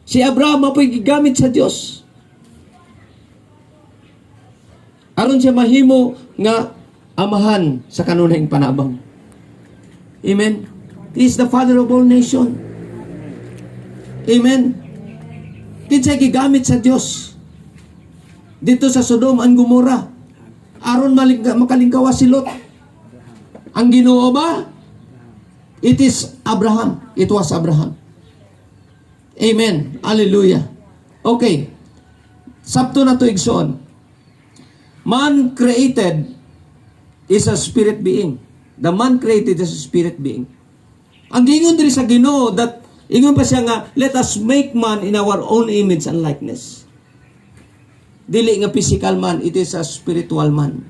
Si Abraham apoy gigamit sa Dios. Aron siya mahimo nga amahan sa kanunayng panabang. Amen. He is the father of all nation. Amen. Kinsay gigamit sa Dios dito sa Sodom and Gomorrah aron makalingkawas si Lot. Ang Ginoo ba? It is Abraham. It was Abraham. Amen. Hallelujah. Okay. Sabto na to igsoon. Man created is a spirit being. The man created is a spirit being. Ang gingon diri sa Ginoo that ingon pa siya nga, let us make man in our own image and likeness. Dili nga physical man, it is a spiritual man.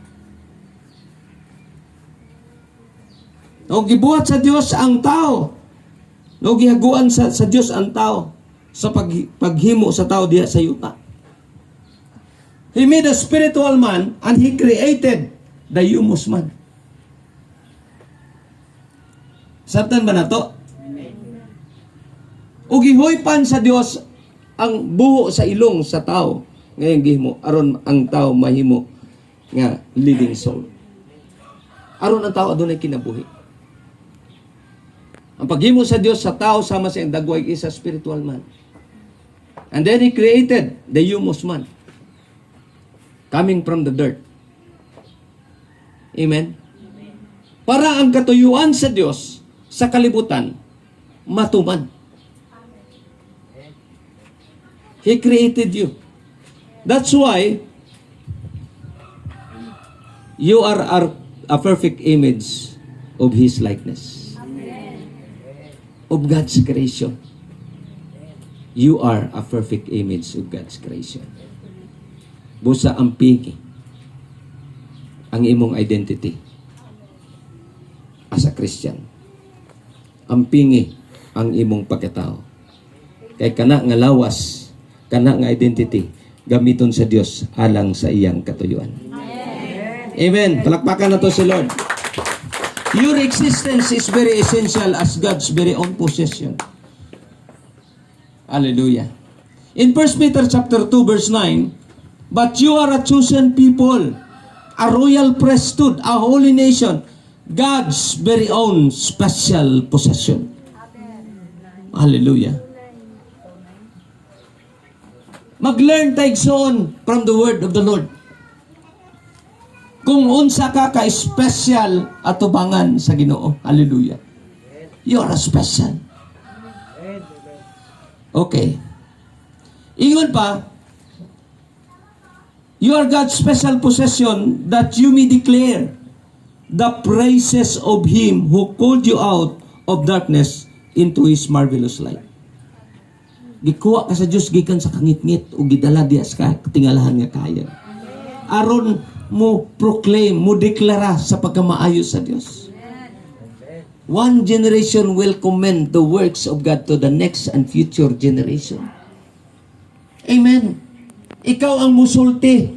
No, gibuhat sa Dios ang tao. No, gihaguan sa Dios ang tao sa paghimo sa tao diha sa yuta. He made a spiritual man and He created the humus man. Sabtan ba na to? O gihoypan sa Dios ang buho sa ilong sa tao ngayon gihimo aron ang tao mahimo nga living soul. Aron ang tao adunay kinabuhi. Ang paghimo sa Dios sa tao sama sa dagway is a spiritual man. And then He created the humus man coming from the dirt. Amen? Para ang katuyuan sa Dios sa kalibutan matuman. He created you. That's why you are a perfect image of His likeness. Of God's creation. You are a perfect image of God's creation. Busa ang pingi ang imong identity as a Christian. Ang pingi ang imong pagkatao. Kay kana nga lawas, kana nga identity gamiton sa Dios alang sa iyang katuyuan. Amen. Palakpakan na to si Lord. Your existence is very essential as God's very own possession. Hallelujah. In 1 Peter chapter 2 verse 9, but you are a chosen people, a royal priesthood, a holy nation, God's very own special possession. Hallelujah. Mag-learn taigsoon from the word of the Lord. Kung unsa ka ka-special atubangan sa Ginoo. Hallelujah. You are a special. Okay. Ingon pa, you are God's special possession that you may declare the praises of Him who called you out of darkness into His marvelous light. Gikuha ka sa Diyos gikan sa kangit-ngit o gidala diya sa katingalahan nga kaya. Aron mo proclaim, mo deklara sa pagkamaayo sa Diyos. One generation will commend the works of God to the next and future generation. Amen. Ikaw ang musulti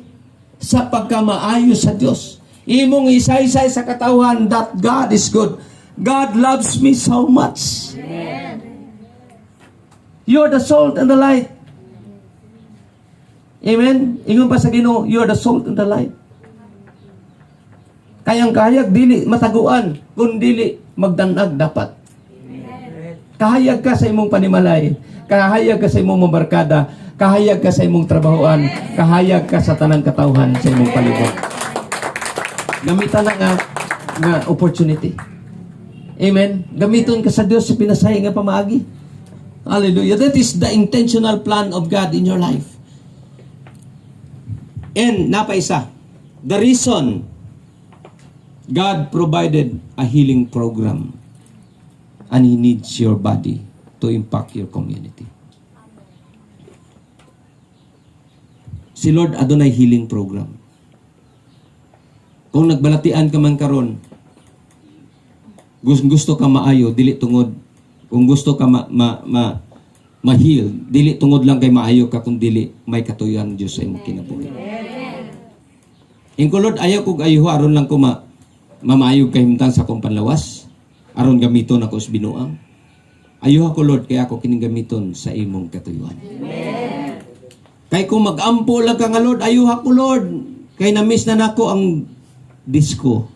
sa pagkamaayo sa Diyos. Imong isaysay sa katawhan that God is good. God loves me so much. Amen. You're the salt and the light. Amen. Ingon pa sa Ginoo, you're the salt and the light. Kayang-kayag dili mataguan kun dili magdanag dapat. Kahayag ka sa imong panimalay, kahayag ka sa imong mabarkada, kahayag ka sa imong trabahoan, kahayag ka sa tanang katawhan sa imong palibot. Gamitan na nga opportunity. Amen. Gamiton ka sa Dios sa pinasay nga pamaagi. Hallelujah. That is the intentional plan of God in your life. And napaisa, the reason God provided a healing program and He needs your body to impact your community. Si Lord adunay healing program. Kung nagbalatian ka man karon, gusto ka maayo, dili tungod. Kung gusto ka ma-heal, dili tungod lang kay maayo ka, kung dili may katuyan Diyos sa imong kinabuhi. Ingko Lord, ayaw kog ayuho aron lang ko mamayog kahimtang sa kong panlawas, aron gamiton ako sa binuang. Ayuha ko Lord, kaya ako kining gamiton sa imong katuyuan. Kay kung mag-ampo lang ka nga Lord, ayuha ko Lord, kay na-miss na nako ang disco.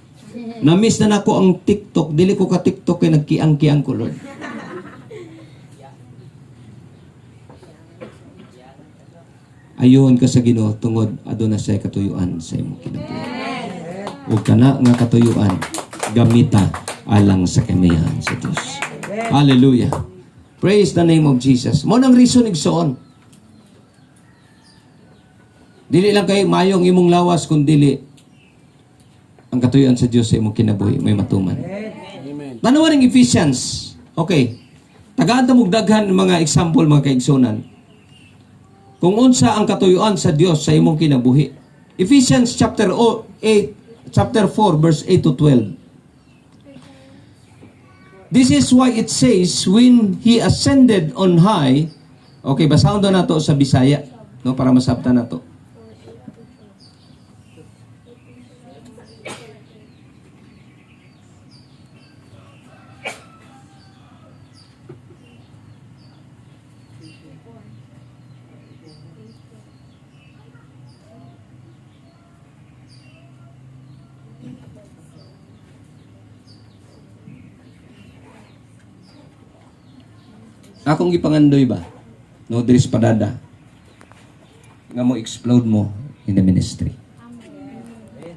Na-miss na nako ang TikTok. Dili ko ka TikTok kay nagkiang-kiang ko Lord. Ayuhon ka sa Ginoo tungod aduna say katuyuan sa imong kinabuhi. Ug kana nga katuyuan gamita alang sa kamayan sa Dios. Hallelujah. Praise the name of Jesus. Mo nang reason igsoon. Dili lang kay mayong imong lawas kun dili ang katuyuan sa Dios sa imong kinabuhi may matuman. Amen. Tanawan ng Ephesians. Okay. Tagaan ta mog daghan mga example mga kaigsunan. Kung unsa ang katuyuan sa Dios sa imong kinabuhi. Ephesians chapter 4 verse 8 to 12. This is why it says when He ascended on high. Okay, basahon daw nato sa Bisaya, no, para masabtan nato. Akong gipangandoy ba? No, there's padada. Nga mo explode mo in the ministry.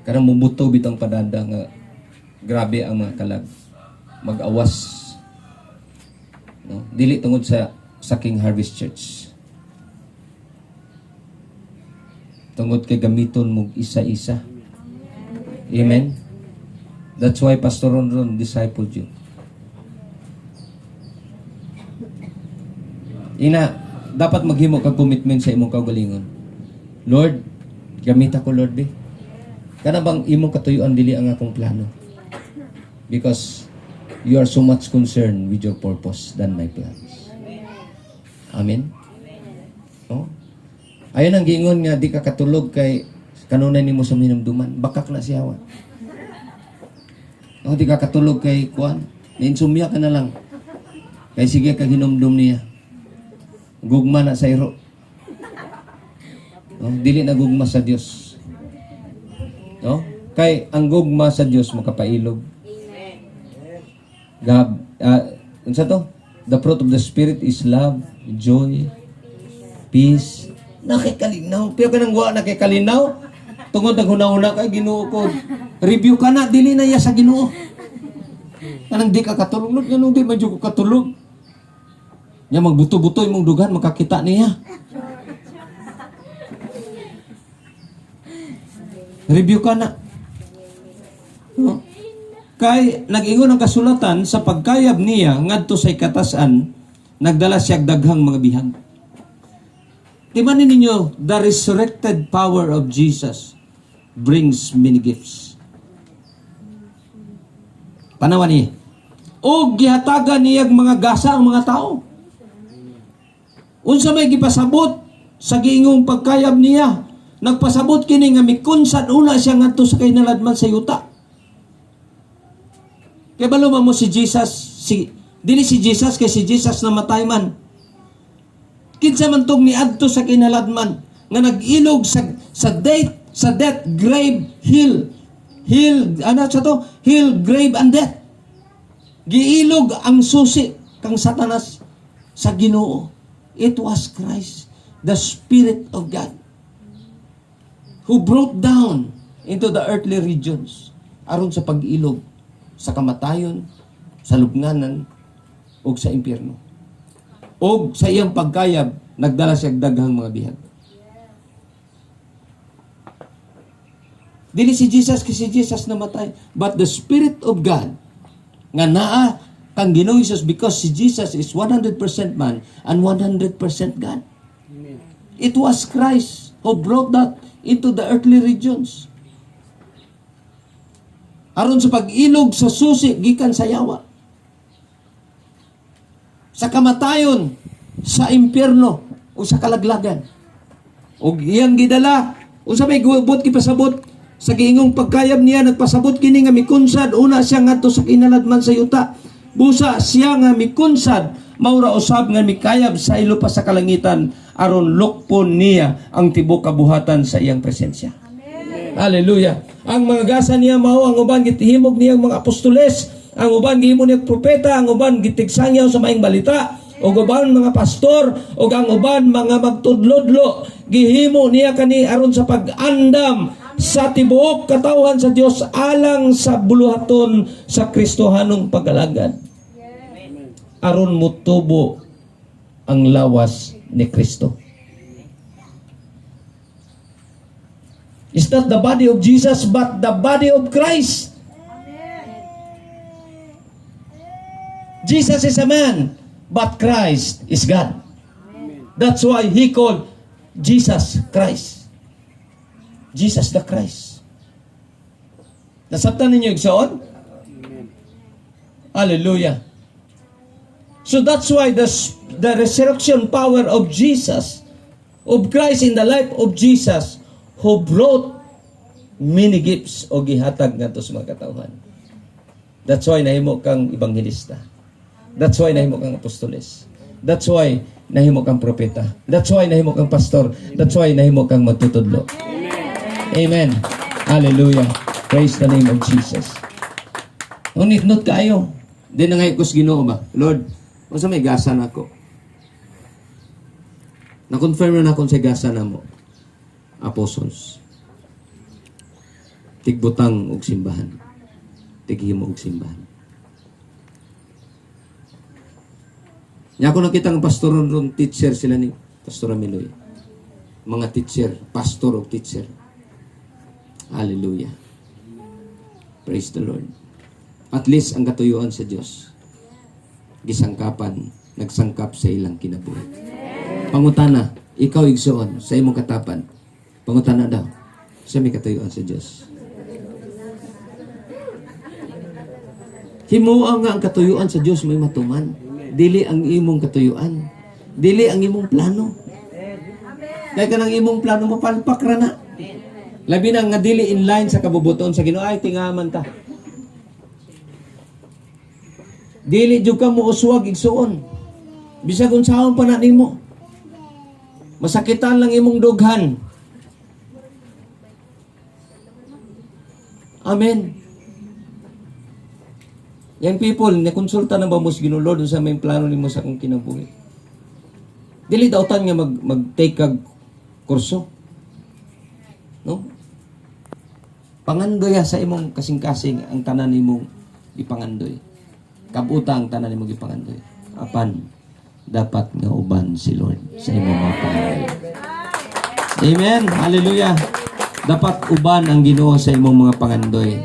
Karang mubuto bitang padada nga grabe ang mga kalag. Mag-awas. No? Dili tungod sa King Harvest Church. Tungod kay gamiton mo isa-isa. Amen? That's why Pastor Ron discipled you. Ina, dapat maghimo kag commitment sa imong kaugalingon. Lord, gamita ko Lord be. Kana bang imong katuyuan dili ang akong plano? Because you are so much concerned with your purpose than my plans. Amen. Oh? Ayon ang giingon nga di ka katulog kay kanunay nimo sa minumduman, bakak na siya. Oh, di ka katulog kay kuan, insomnia ka na lang. Kay sige kag hinumdum niya. Gugma na sa iro. No? Dili na gugma sa Dios. No? Kay ang gugma sa Dios makapailog. Gab, unsa to? The fruit of the Spirit is love, joy, peace. Nakikalinaw. Pero ka nang guwa nakikalinaw. Tungod ang hunahuna kay Ginoo ko. Review ka na, dili na iya sa Ginoo. Kanang di ka katulog. Lord, ganun di medyo ko katulog. Nya magbuto-buto imong dugan makakita niya. Review ka na. No? Kay nag-ingon ang kasulatan sa pagkayab niya ngadto sa katasan nagdala siya daghang mga bihag. Timanin ninyo, the resurrected power of Jesus brings many gifts. Panawan niya. O gihatagan niyang mga gasa ang mga tao. Unsa may gipasabot sa giingong pagkayab niya. Nagpasabot kini nga mikunsan una siya ngadto sa kinaladman sa yuta. Kaya balo mo si Jesus, dili si Jesus kay si Jesus namatay man. Kinsa man tong niadto sa kinaladman nga nag-ilog sa death, grave, hill, grave and death. Giilog ang susi kang Satanas sa Ginoo. It was Christ, the Spirit of God, who brought down into the earthly regions aron sa pag-ilog, sa kamatayon, sa lubnganan, o sa impyerno. O sa iyang pagkayab, nagdala siya daghang mga bihag. Dili si Jesus kasi Jesus namatay, but the Spirit of God nga naa kang Ginoong Hesus, because si Jesus is 100% man and 100% God. Amen. It was Christ who brought that into the earthly regions. Aron sa pag-ilog sa susi gikan sa yawa, sa kamatayon, sa impyerno o sa kalaglagan. O iyang gidala, unsa may gubot kipasabot sa giingong pagkayab niya, nagpasabot kini nga mikunsad, una siya ngadto sa kinaladman sa yuta. Busa siya nga mikunsad, maura usab nga mikayab sa ilo pa sa kalangitan, aron lukpon niya ang tibok kabuhatan sa iyang presensya. Hallelujah. Ang mga gasa niya mao, ang uban gitihimog niyang mga apostoles, ang uban gihimo niya propeta, ang uban gitigsangyaw sa maayong balita, o uban mga pastor, o ang uban mga magtudlodlo, gihimo niya kani aron sa pag-andam sa tibuok katawhan sa Dios alang sa buluhaton sa Kristohanong pag-alagad. Aron mutubo ang lawas ni Kristo. It's not the body of Jesus, but the body of Christ. Jesus is a man, but Christ is God. That's why he called Jesus Christ. Jesus the Christ. Nasabtan ninyo igsoon? Hallelujah. So that's why the resurrection power of Jesus, of Christ in the life of Jesus, who brought many gifts o gihatag ngadto sa mga katawhan. That's why nahimo kang ebangelista. That's why nahimo kang apostoles. That's why nahimo kang propeta. That's why nahimo kang pastor. That's why nahimo kang magtutudlo. Amen. Hallelujah. Praise the name of Jesus. Ngunit kayo. Di na ngayon ko sa Ginoo ba? Lord, unsa may gasa na ako? Na-confirm na akong sa gasa na mo. Apostles. Tigbutang og simbahan. Tighimo og simbahan. Nya ko nakita ng pastor ron, teacher sila ni Pastor Amiloy. Mga teacher, pastor o teacher. Hallelujah. Praise the Lord. At least ang katuyuan sa Dios gisangkapan, nagsangkap sa ilang kinabuhi. Pangutana, ikaw igsoon sa imong katapan. Pangutana daw, sa may katuyuan sa Dios. Himuo nga ang katuyuan sa Dios may matuman. Dili ang imong katuyuan. Dili ang imong plano. Kaya kanang imong plano mapalpak ra na. Labi na nga dili in line sa kabubuton sa Ginoo, ay tingaman ta. Dili jud ka mo uswag igsuon. Bisag unsaon pa na nimo. Masakitan lang imong dughan. Amen. Young people, nakonsulta na ba mo sa Ginoo, Lord, sa may plano nimo sa akong kinabuhi? Dili dautan nga mag-take kag kurso. No? Pangandoy sa imong kasing-kasing ang tanan nimong ipangandoy. Kabuta ang tanan nimong ipangandoy. Apan dapat nga uban si Lord sa imong mga pangandoy. Amen. Hallelujah. Dapat uban ang Ginoo sa imong mga pangandoy.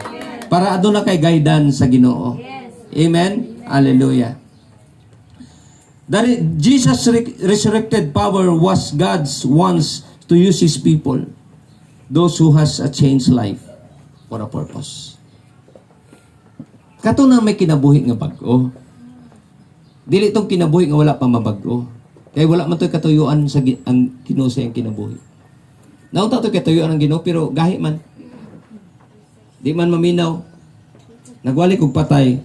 Para aduna kay guidance sa Ginoo. Amen. Hallelujah. That Jesus resurrected power was God's wants to use His people, those who has a changed life for a purpose. Kato na may kinabuhi nga bag-o. Dili itong kinabuhi nga wala pa mabag-o. Kaya wala man to'y katuyuan sa ang Ginoo sa iyang kinabuhi. Naunta to'y katuyuan ang Ginoo pero gahi man. Di man maminaw. Nagwali kong patay.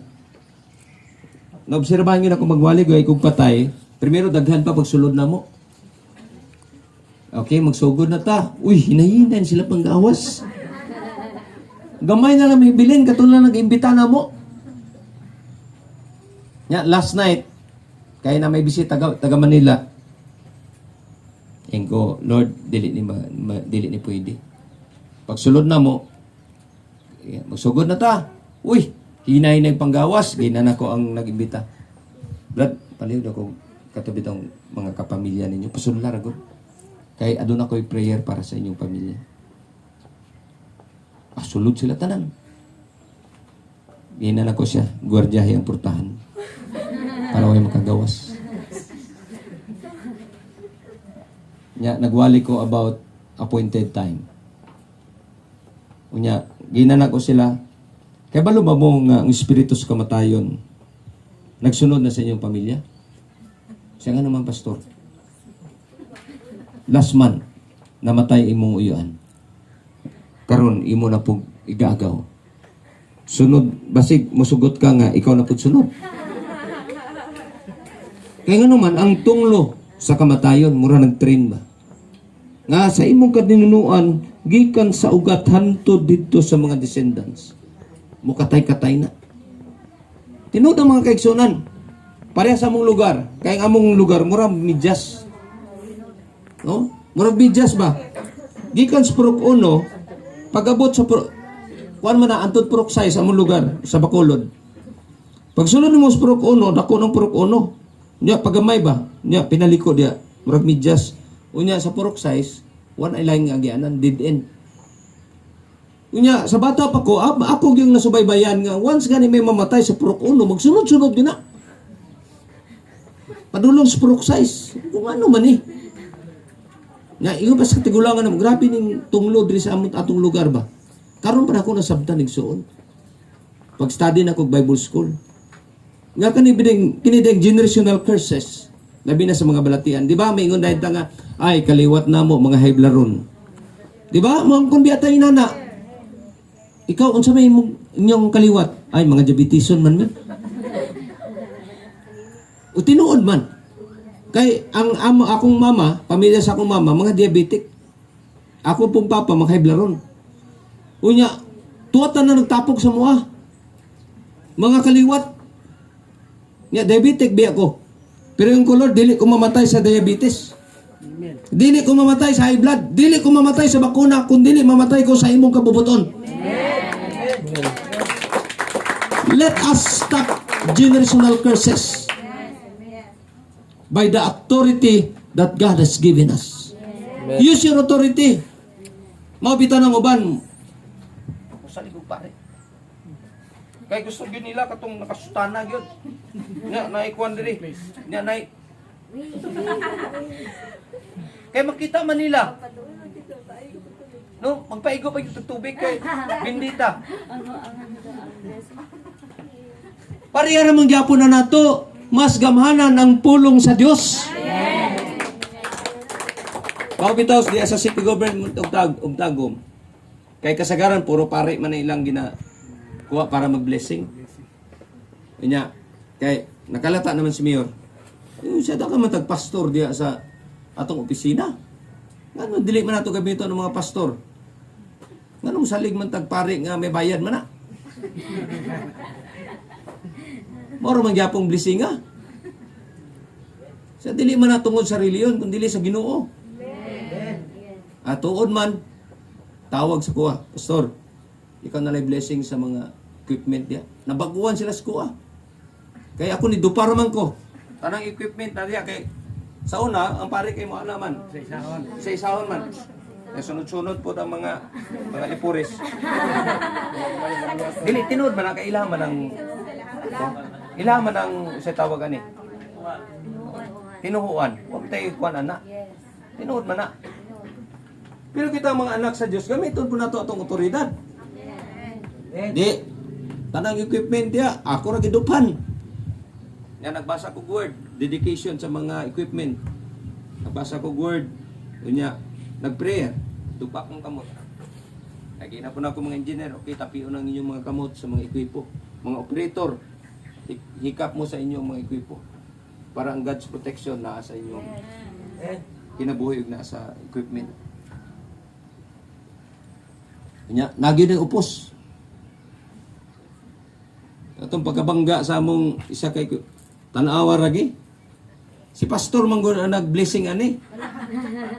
Naobserbahan nyo na kung magwali kong patay. Primero daghan pa pagsulod na mo. Okay, magsugod na ta. Uy, hinahinan sila pang gawas. Gamay na lang may bilin, katulad nag-imbita na mo. Yeah, last night, Kaya na may bisita taga Manila. Ko, Lord, dili ni pwede. Pagsulod na mo, magsugod na ta. Uy, hinay na yung panggawas. Ginan ako ang nag-imbita. Brad, paliw ako katabi ng mga kapamilya ninyo. Pasunlar ako. Kaya adun ako'y prayer para sa inyong pamilya. Sulod sila tanan. Ginan ako siya, gwardiyahe ang purtahan. Para way makagawas. Nagwali ko about appointed time. Unya, ginanak ko sila. Kaya ba lumabong ang espiritu sa kamatayon? Nagsunod na sa inyong pamilya? Siya nga naman, pastor. Last month, namatay imong uyuan. Karon imo na pug igagaw. Sunod, basig, musugot ka nga, ikaw na pug sunod. Kaya nga naman, ang tunglo sa kamatayon, mura nag-train ba? Nga sa imong kadinunuan, gikan sa ugat hantod dito sa mga descendants. Mukatay-katay na. Tinood ang mga kaigsunan. Pareha sa among lugar. Kaya ang among lugar, mura midyas. No? Mura midyas ba? Gikan sa Purok 1, pag-abot sa kuan man na, antod Purok 6 sa among lugar, sa Bacolod. Pagsulod mo sa Purok 1, dako ng Purok 1. Nya pagamay ba? Nya pinaliko dia, murag midyas. Unya sa Purok 6, one ay laing agianan, dead end. Unya sa bata pa ko, ako yung nasubaybayan nga once gani may mamatay sa Purok 1, magsunod-sunod gina. Padulong sa Purok 6. Kung ano man eh. Nga iyo ba sa tigulangan na grabe ning tunglo diri sa among atong lugar ba. Karon pa ako nasabtan igsuon. Pag-study na ko Bible school. Nga kinideng generational curses. Labi na sa mga balatian. Di ba? May ingon dahil nga, ay, kaliwat na mo, mga haiblaron. Di ba? Mga kung biatay nana. Ikaw, unsa may inyong kaliwat? Ay, mga diabetison man man. O tinuod man. Kay, akong mama, pamilya sa akong mama, mga diabetic. Ako pong papa, mga haiblaron. Unya, tuwatan na nagtapok sa mua. Mga kaliwat. Nga, diabetic ba ako? Pero yung kulor, dili ko mamatay sa diabetes. Amen. Dili ko mamatay sa high blood. Dili ko mamatay sa bakuna. Kung dili mamatay ko sa imong kabubuton. Let us stop generational curses by the authority that God has given us. Use your authority. Mabitan ng uban. Sa ligog pare. Kaya gusto gyud nila katong nakasutana gyud. Nya naikuan diri. Nya nai. Kaya makita man nila. No, magpaigo pa yung tubig kay bindita. Pareha namang gyapon na nato, mas gamhanan ang pulong sa Dios. Mao bitaw di sa city government og Tagum. Kay kasagaran puro pare man na ilang kuha para mag-blessing. Inya, kay nakalata naman si Mayor. Siya da ka matag-pastor diya sa atong opisina. Ngano dili man nato gamiton ng mga pastor. Ngano salig man tagpare nga may bayad man na. Moro man gyapong blessing nga. Sa dili man natungod sa reliyon kundi dili sa Ginoo. At tuod man tawag sa kuha, pastor. Ikaw na blessing sa mga equipment diya. Nabaguan sila sa kuha. Kaya ako ni dupar man ko. Tanang equipment na diya kay sa una ang pare kay mo naman sa isahon man. Kaya sunod-sunod po ang mga ipures. Dili tinud man ang kailangan ng ilaman ang sa tawagan ni. Tinuhuan. Huwag tayo kuan ana. Tinuod man na. Pero kita mga anak sa Diyos, gamiton po na ito atong otoridad. Di, tanang equipment diya, ako ra gidupan. Yan, nagbasa ko word, dedication sa mga equipment. Nagbasa ko word, unya, nag-prayer, dupak ng kamot. Lagi na po na ako mga engineer, okay, tapion ang inyong mga kamot sa mga ekwipo. Mga operator, hikap mo sa inyong mga ekwipo. Para ang God's protection na sa inyong kinabuhi na sa equipment. Nya, nagyo ng upos. Atong pagkabangga sa among isa kay tanawa ragi. Si pastor man gud ang nag-blessing ani.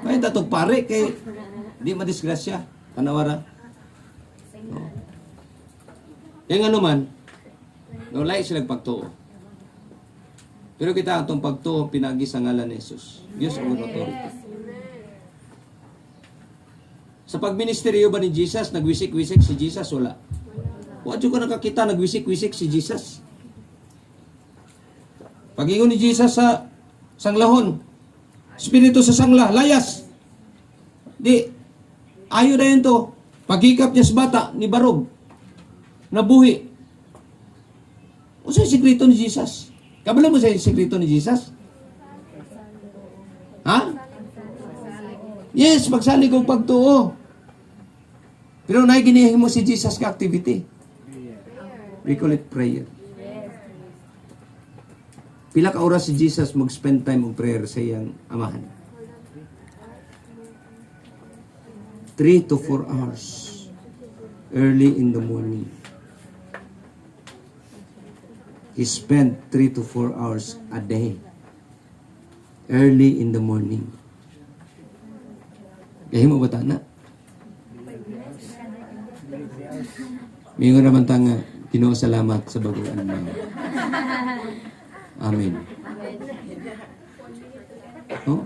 May tatog pare kay di madisgrasya. Kanawara. No. Kaya nga naman, no, lahi sila pagtuo. Pero kita atong pagtuo pinagi sa ngalan ni Jesus. Diyos ang authority. Sa pagministeryo ba ni Jesus, nagwisik-wisik si Jesus? Wala. Wadyo ka nakakita, nagwisik-wisik si Jesus. Pag-ingon ni Jesus sa sanglahon, Espiritu sa sangla, layas. Di, ayo na yun to. Pagikap niya sa bata, ni Barog, nabuhi. O sa'yo sikreto ni Jesus? Kabalo mo sa'yo sikreto ni Jesus? Ha? Yes, magsalig og pagtuo. Pero naiginihin mo si Jesus ka activity. We call it prayer. Pila ka oras si Jesus mag-spend time og prayer sa iyang amahan? 3 to 4 hours. Early in the morning. He spent 3 to 4 hours a day. Early in the morning. Kaya mo ba na? Mingo naman tanga, Ginoo salamat sa baguan mo. Amen. Oh,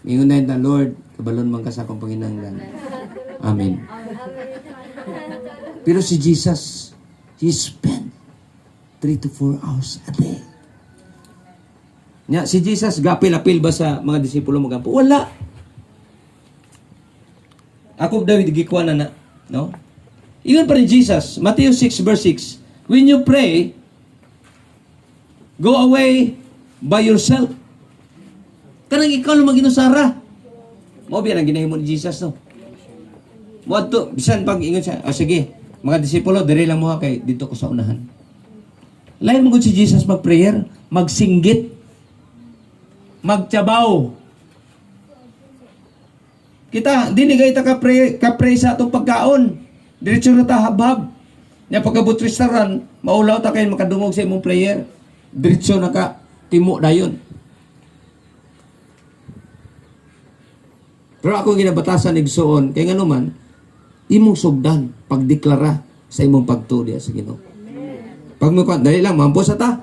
mingo na yun Lord, kabalon man ka sa akong Panginahanglan. Amen. Pero si Jesus, He spent 3 to 4 hours a day. Nya, si Jesus, gapil-apil ba sa mga disipulo magampo? Wala. Ako David gikuan na, no? Ingon pa rin Jesus, Matthew 6 verse 6, when you pray, go away by yourself. Kanang ikaw lang mag-inusara. Mo biya ang ginahimo ni Jesus, no? Mo to, bisan pag ingon siya, sige, mga disipulo, diri lang mo ha kay dito ko sa unahan. Lain mo si Jesus mag-prayer, magsinggit, magtiyabaw. Kita, dili gay ta ka-pray sa atong pagkaon. Diretso na ta habhab. Nya pagkabot restaurant, maulaw ta kay makadungog sa imong prayer. Diretso na ka timo dayon. Pero ako ginabatasan igsuon kay ngano man imong sugdan pagdeklara sa imong pagtuo diha sa Ginoo. Pag mo dali lang mampo sa ta.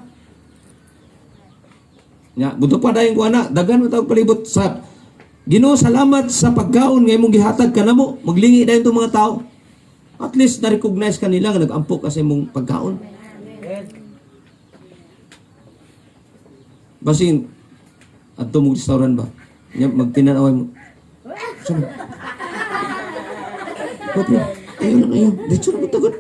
Nya buto pa dayon ko ana, daghan mo tawag palibot sa Ginoo, salamat sa pagkaon nga imong gihatag kanamo. Maglingi dayon tong mga tao. At least na-recognize kanila nga nag-ampok kasi mong pagkaon. Basin, at mong restaurant ba? Magtinanaway mo. Saan? Popo, ayun lang ayun. Dito na magtagot.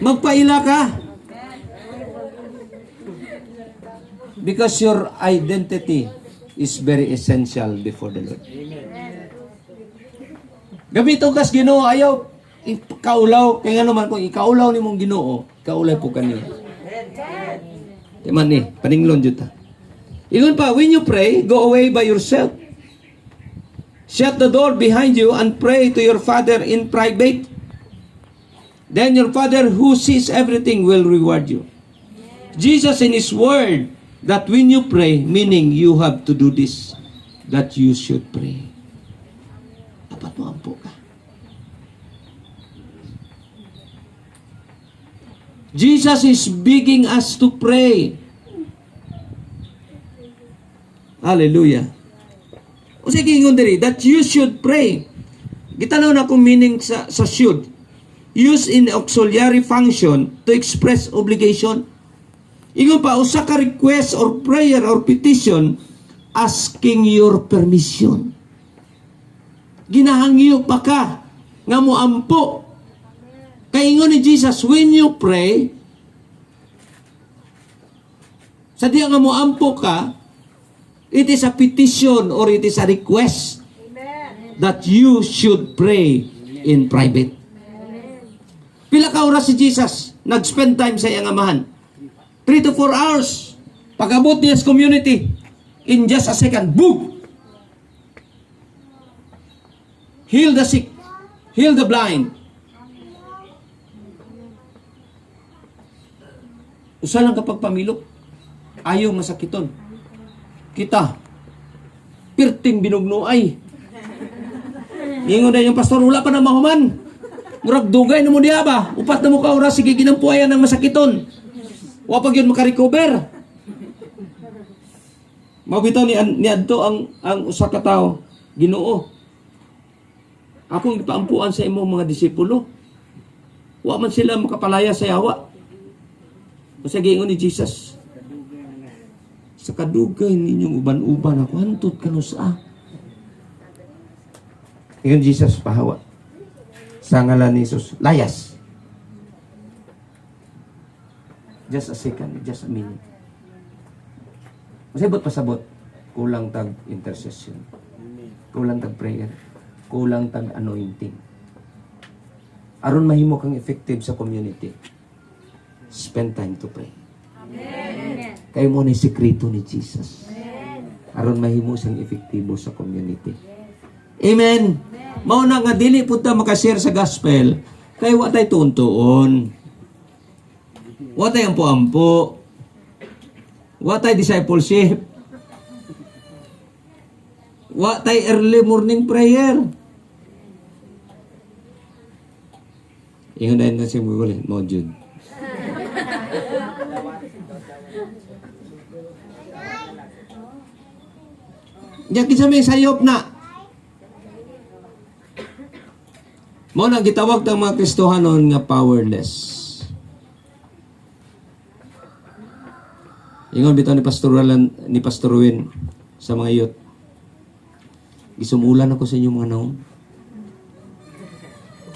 Magpaila ka. Because your identity is very essential before the Lord. Gabito kas Ginoo ayaw ikaulaw kay ngano man kung ikaulaw nimong Ginoo, kaulay po kaniya. Timan ni paninglon jud ta. Ingon pa, when you pray, go away by yourself. Shut the door behind you and pray to your Father in private. Then your Father who sees everything will reward you. Jesus in His word that when you pray, meaning you have to do this, that you should pray. Dapat mo ampo ka. Jesus is begging us to pray. Hallelujah. O sige, ingon diri, that you should pray. Gitanaw na kung meaning sa should. Use in auxiliary function to express obligation. Ingon pa, usa ka request or prayer or petition asking your permission. Ginahangyo pa ka nga mo ampo. Kay ingon ni Jesus, when you pray, sa diya nga mo ampo ka, it is a petition or it is a request that you should pray in private. Pila ka oras si Jesus nag-spend time sa iyang amahan? 3 to 4 hours. Pag-abot niya sa community, in just a second, boom! Heal the sick. Heal the blind. Usa lang kapag pamilok, ayaw masakiton. Kita, pirting binugnoay. Ingon na yung pastor, wala pa na mahuman. Murag dugay na mo diha ba? Upat na mo ka oras, sige ginampuayan ng masakiton. Wapag yun makarecover. Mabitaw ni adto ang usa ka tawo, Ginoo. Akong ipaampuan sa imong mga disipulo. Wa man sila makapalaya sa yawa. Usa giingon ni Jesus, sa kadugay ninyong uban-uban ako, hantud ka no sa. Ngayon Jesus pahawa. Sa ngalan ni Jesus, layas. Just a second, just a minute. Masabot pasabot, kulang tag intercession. Kulang tag prayer. Kulang tag anointing. Aron mahimo kang effective sa community. Spend time to pray. Amen. Kayo mo na yung sekreto ni Jesus. Aron mahimo siyang efektibo sa community. Amen. Mao na nga dili punta makashare sa gospel kay wa tay tuon-tuon. Wa tay ampo-ampo. Wa tay discipleship. Wa tay early morning prayer. Ingon na yun siya mga mo Jude. Diyan kinsa may sayop na. Mo na gitawag ng mga Kristohanon nga powerless. Ingon bitaw ni Pastor Win sa mga youth. Gisumulan ako sa inyo mga naong.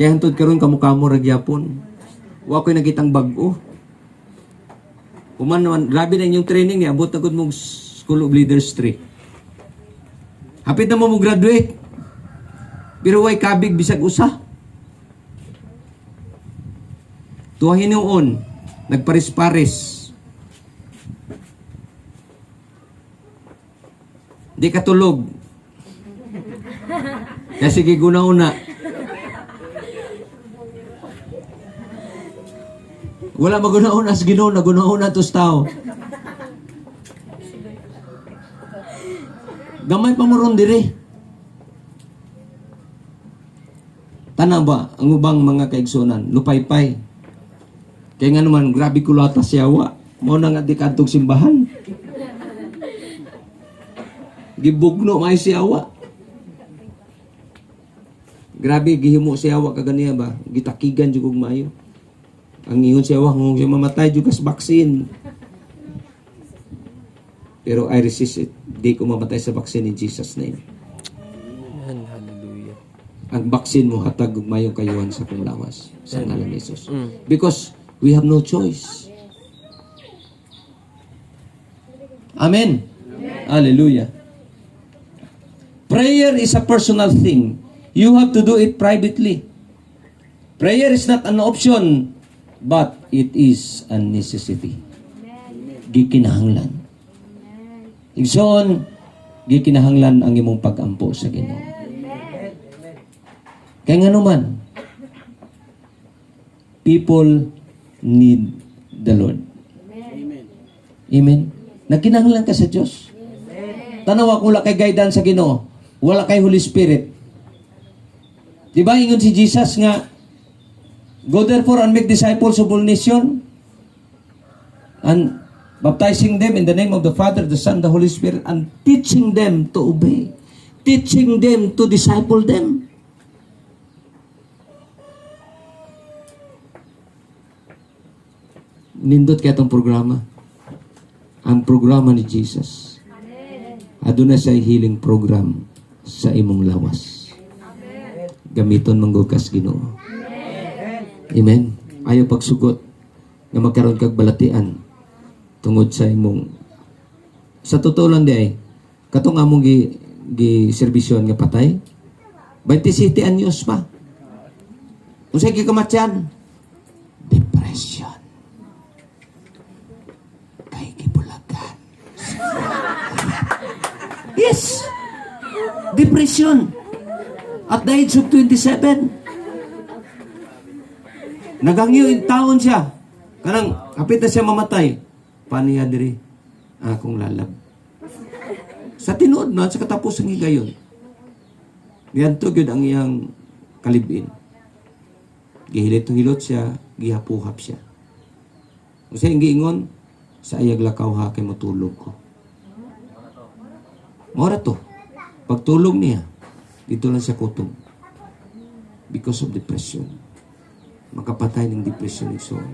Kaya hantod karon kamukha mo ra gyapon. Wa ko'y nakitang bag-o. Kuman naman, grabe na inyong training niya. Abot na gud mong School of Leaders 3. Hapit na mo graduate. Pero way kabig bisag usa. Tuwahin noon, nagparis-paris. Di katulog. Kaya sige guna-una. Wala maguna-una sa Ginoo, naguna-una tos tao. Gamay pa mo ron dire. Tanaw ba, ang ubang mga kaigsunan, lupay-pay. Kaya nga naman, grabe kulata siyawa. Mao na nga di kadtog simbahan. Gibugno may siyawa. Grabe, gihimo siyawa kaganiya ba? Gitakigan jud kog maayo. Ang ingon siyawa, kung siya mamatay jud kas vaccine. Pero I resist it. Di ko mamatay sa vaccine in Jesus' name. Hallelujah. Ang vaccine mo hatag ug mayong kayuhan sa kong lawas sa ngalan ni Jesus. Because we have no choice. Amen. Hallelujah. Prayer is a personal thing. You have to do it privately. Prayer is not an option, but it is a necessity. Gikinahanglan. Igsoon, gikinahanglan ang imong pag-ampo sa Ginoo. Kaya nga naman, people need the Lord. Amen. Nagkinahanglan ka sa Diyos. Tanawa kung wala kay guidance sa Ginoo, wala kay Holy Spirit. Diba ingon si Jesus nga, go therefore and make disciples of all nations, and baptizing them in the name of the Father, the Son, the Holy Spirit, and teaching them to obey. Teaching them to disciple them. Nindot kaya itong programa. Ang programa ni Jesus. Aduna sa healing program sa imong lawas. Gamiton manggugas Ginoo. Amen. Ayaw pagsugot nga magkaroon kag balatian tungod sa imong sa totoo lang di ay katong among gi serbisyon nga patay 27 anyos pa unsay gikamatyan depression kay gibulagan yes depression at the age of 27 nagangyo in taon siya kanang Kapit na siya mamatay. Paniya diri akong lalab. Sa tinuod na, sa katapusan ng gayon. Niyanto gyud ang iyang kalibin. Gihilit-hilot siya, gihapuhap siya. Kasi ang giingon, sa ayag lakaw ha kay matulog ko. Mora to. Pagtulog niya, dito lang siya kutob. Because of depression. Makapatay ng depression ni soul.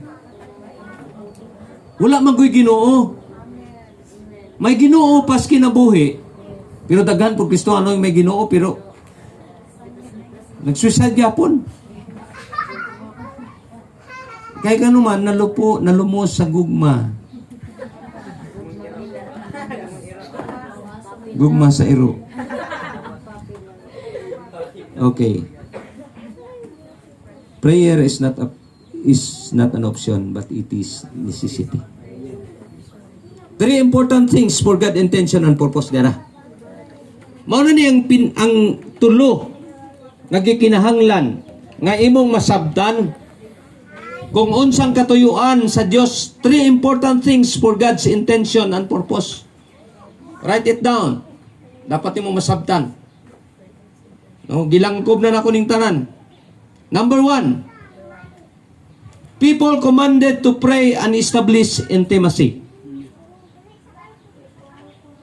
Wala magoy Ginoo. May Ginoo pas kinabuhi. Pero daghan po Kristiyano yung may Ginoo pero nagsuicide gyapon. Kaya kanuman nalumos sa gugma. Gugma sa iro. Okay. Prayer is not an option, but it is necessity. 3 important things for God intention and purpose dara. Mao na ni ang tulo nagikinahanglan nga imong masabtan kung unsang katuyuan sa Dios. 3 important things for God's intention and purpose. Write it down. Dapat imong masabtan. No, gilangkob na nako ning tanan. Number 1. People commanded to pray and establish intimacy.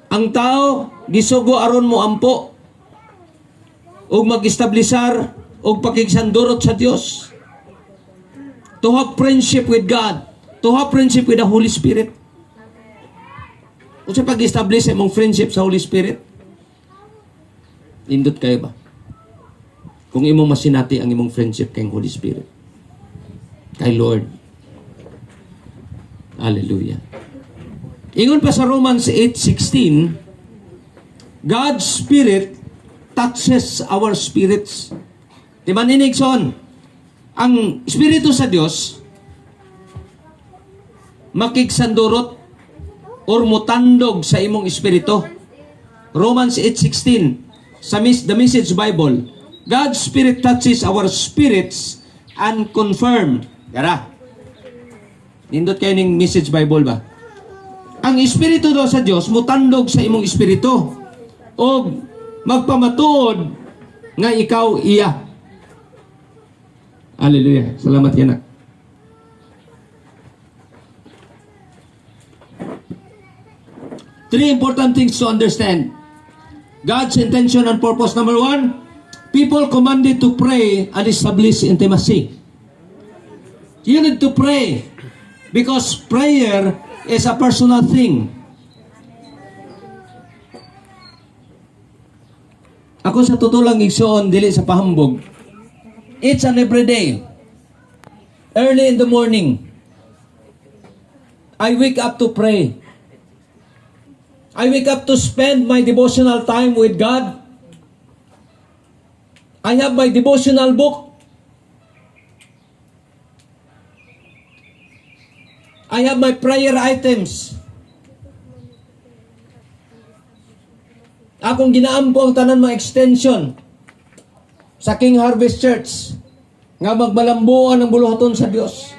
Ang tao gisugo aron mo ampo ug mag-establishar og pakigsandurot sa Dios. To have friendship with God, to have friendship with the Holy Spirit. Kung sa pag-establish mong friendship sa Holy Spirit, indot kayo ba? Kung imong masinati ang imong friendship kay Holy Spirit, kay Lord. Hallelujah. Ingon pa sa Romans 8:16, God's Spirit touches our spirits. Di ba ninigson? Ang Espiritu sa Dios makigsandurot or mutandog sa imong espiritu. Romans 8:16 sa The Message Bible, God's Spirit touches our spirits and confirm. Yara. Nindot kayo ng Message Bible ba? Ang espiritu daw sa Dios mutandog sa imong espiritu o magpamatuod nga ikaw iya. Hallelujah. Salamat yan. 3 important things to understand. God's intention and purpose. Number 1, people commanded to pray and establish intimacy. You need to pray because prayer is a personal thing. Ako sa tutulang igsoon dili sa pahambog. Each and every day, early in the morning, I wake up to pray. I wake up to spend my devotional time with God. I have my devotional book. I have my prayer items. Akong ginaampo ang tanan mga extension sa King Harvest Church nga magmalambuan ang buluhaton sa Dios.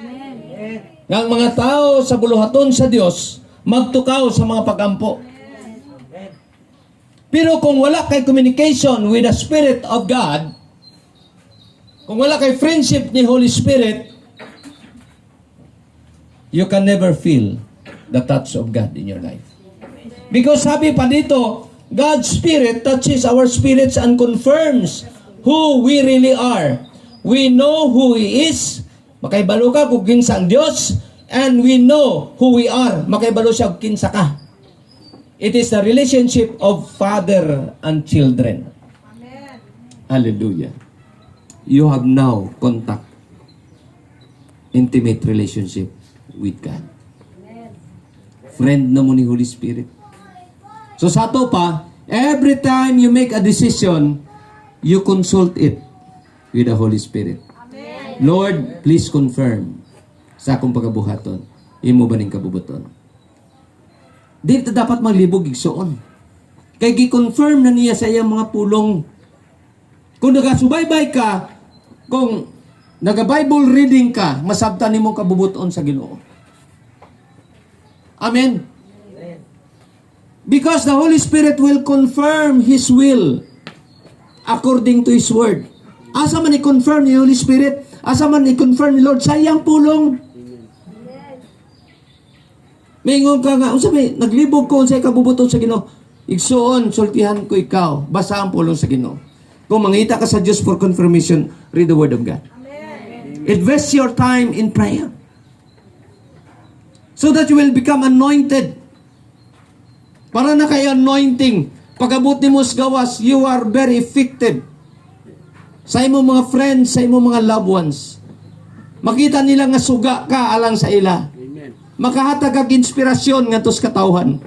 Nga ang mga tao sa buluhaton sa Dios magtukaw sa mga pagampo. Pero kung wala kay communication with the Spirit of God, kung wala kay friendship ni Holy Spirit, you can never feel the touch of God in your life. Because sabi pa dito, God's Spirit touches our spirits and confirms who we really are. We know who He is. Makaibalo ka kung kinsa ang Diyos. And we know who we are. Makaibalo siya kung kinsa ka. It is the relationship of father and children. Amen. Hallelujah. You have now contact, intimate relationship with God. Amen. Friend na mo ni Holy Spirit. So sa ato pa, every time you make a decision, you consult it with the Holy Spirit. Amen. Lord, please confirm sa akong pagabuhaton. Imo ba ning kabubuton? Dito dapat maglibog igsoon. Kay gi-confirm na niya sa iyang mga pulong. Kung nagasubaybay ka, kung naga-Bible reading ka, masabtan nimong kabubuton sa Ginoo. Amen. Because the Holy Spirit will confirm His will according to His Word. Asa man i-confirm ni Holy Spirit, asa man i-confirm ni Lord, sayang pulong. Maingon ka nga, unsa may naglibog ko unsay kabubuton sa Ginoo. Igsuon, sultihan ko ikaw, basa ang pulong sa Ginoo. Kung mangita ka sa Diyos for confirmation, read the Word of God. Invest your time in prayer. So that you will become anointed. Para na kay anointing. Pag-abot ni mo sa gawas, you are very effective. Sa imong mga friends, sa imong mga loved ones. Makita nila nga suga ka alang sa ila. Makahatag kag inspirasyon nga tos katawhan.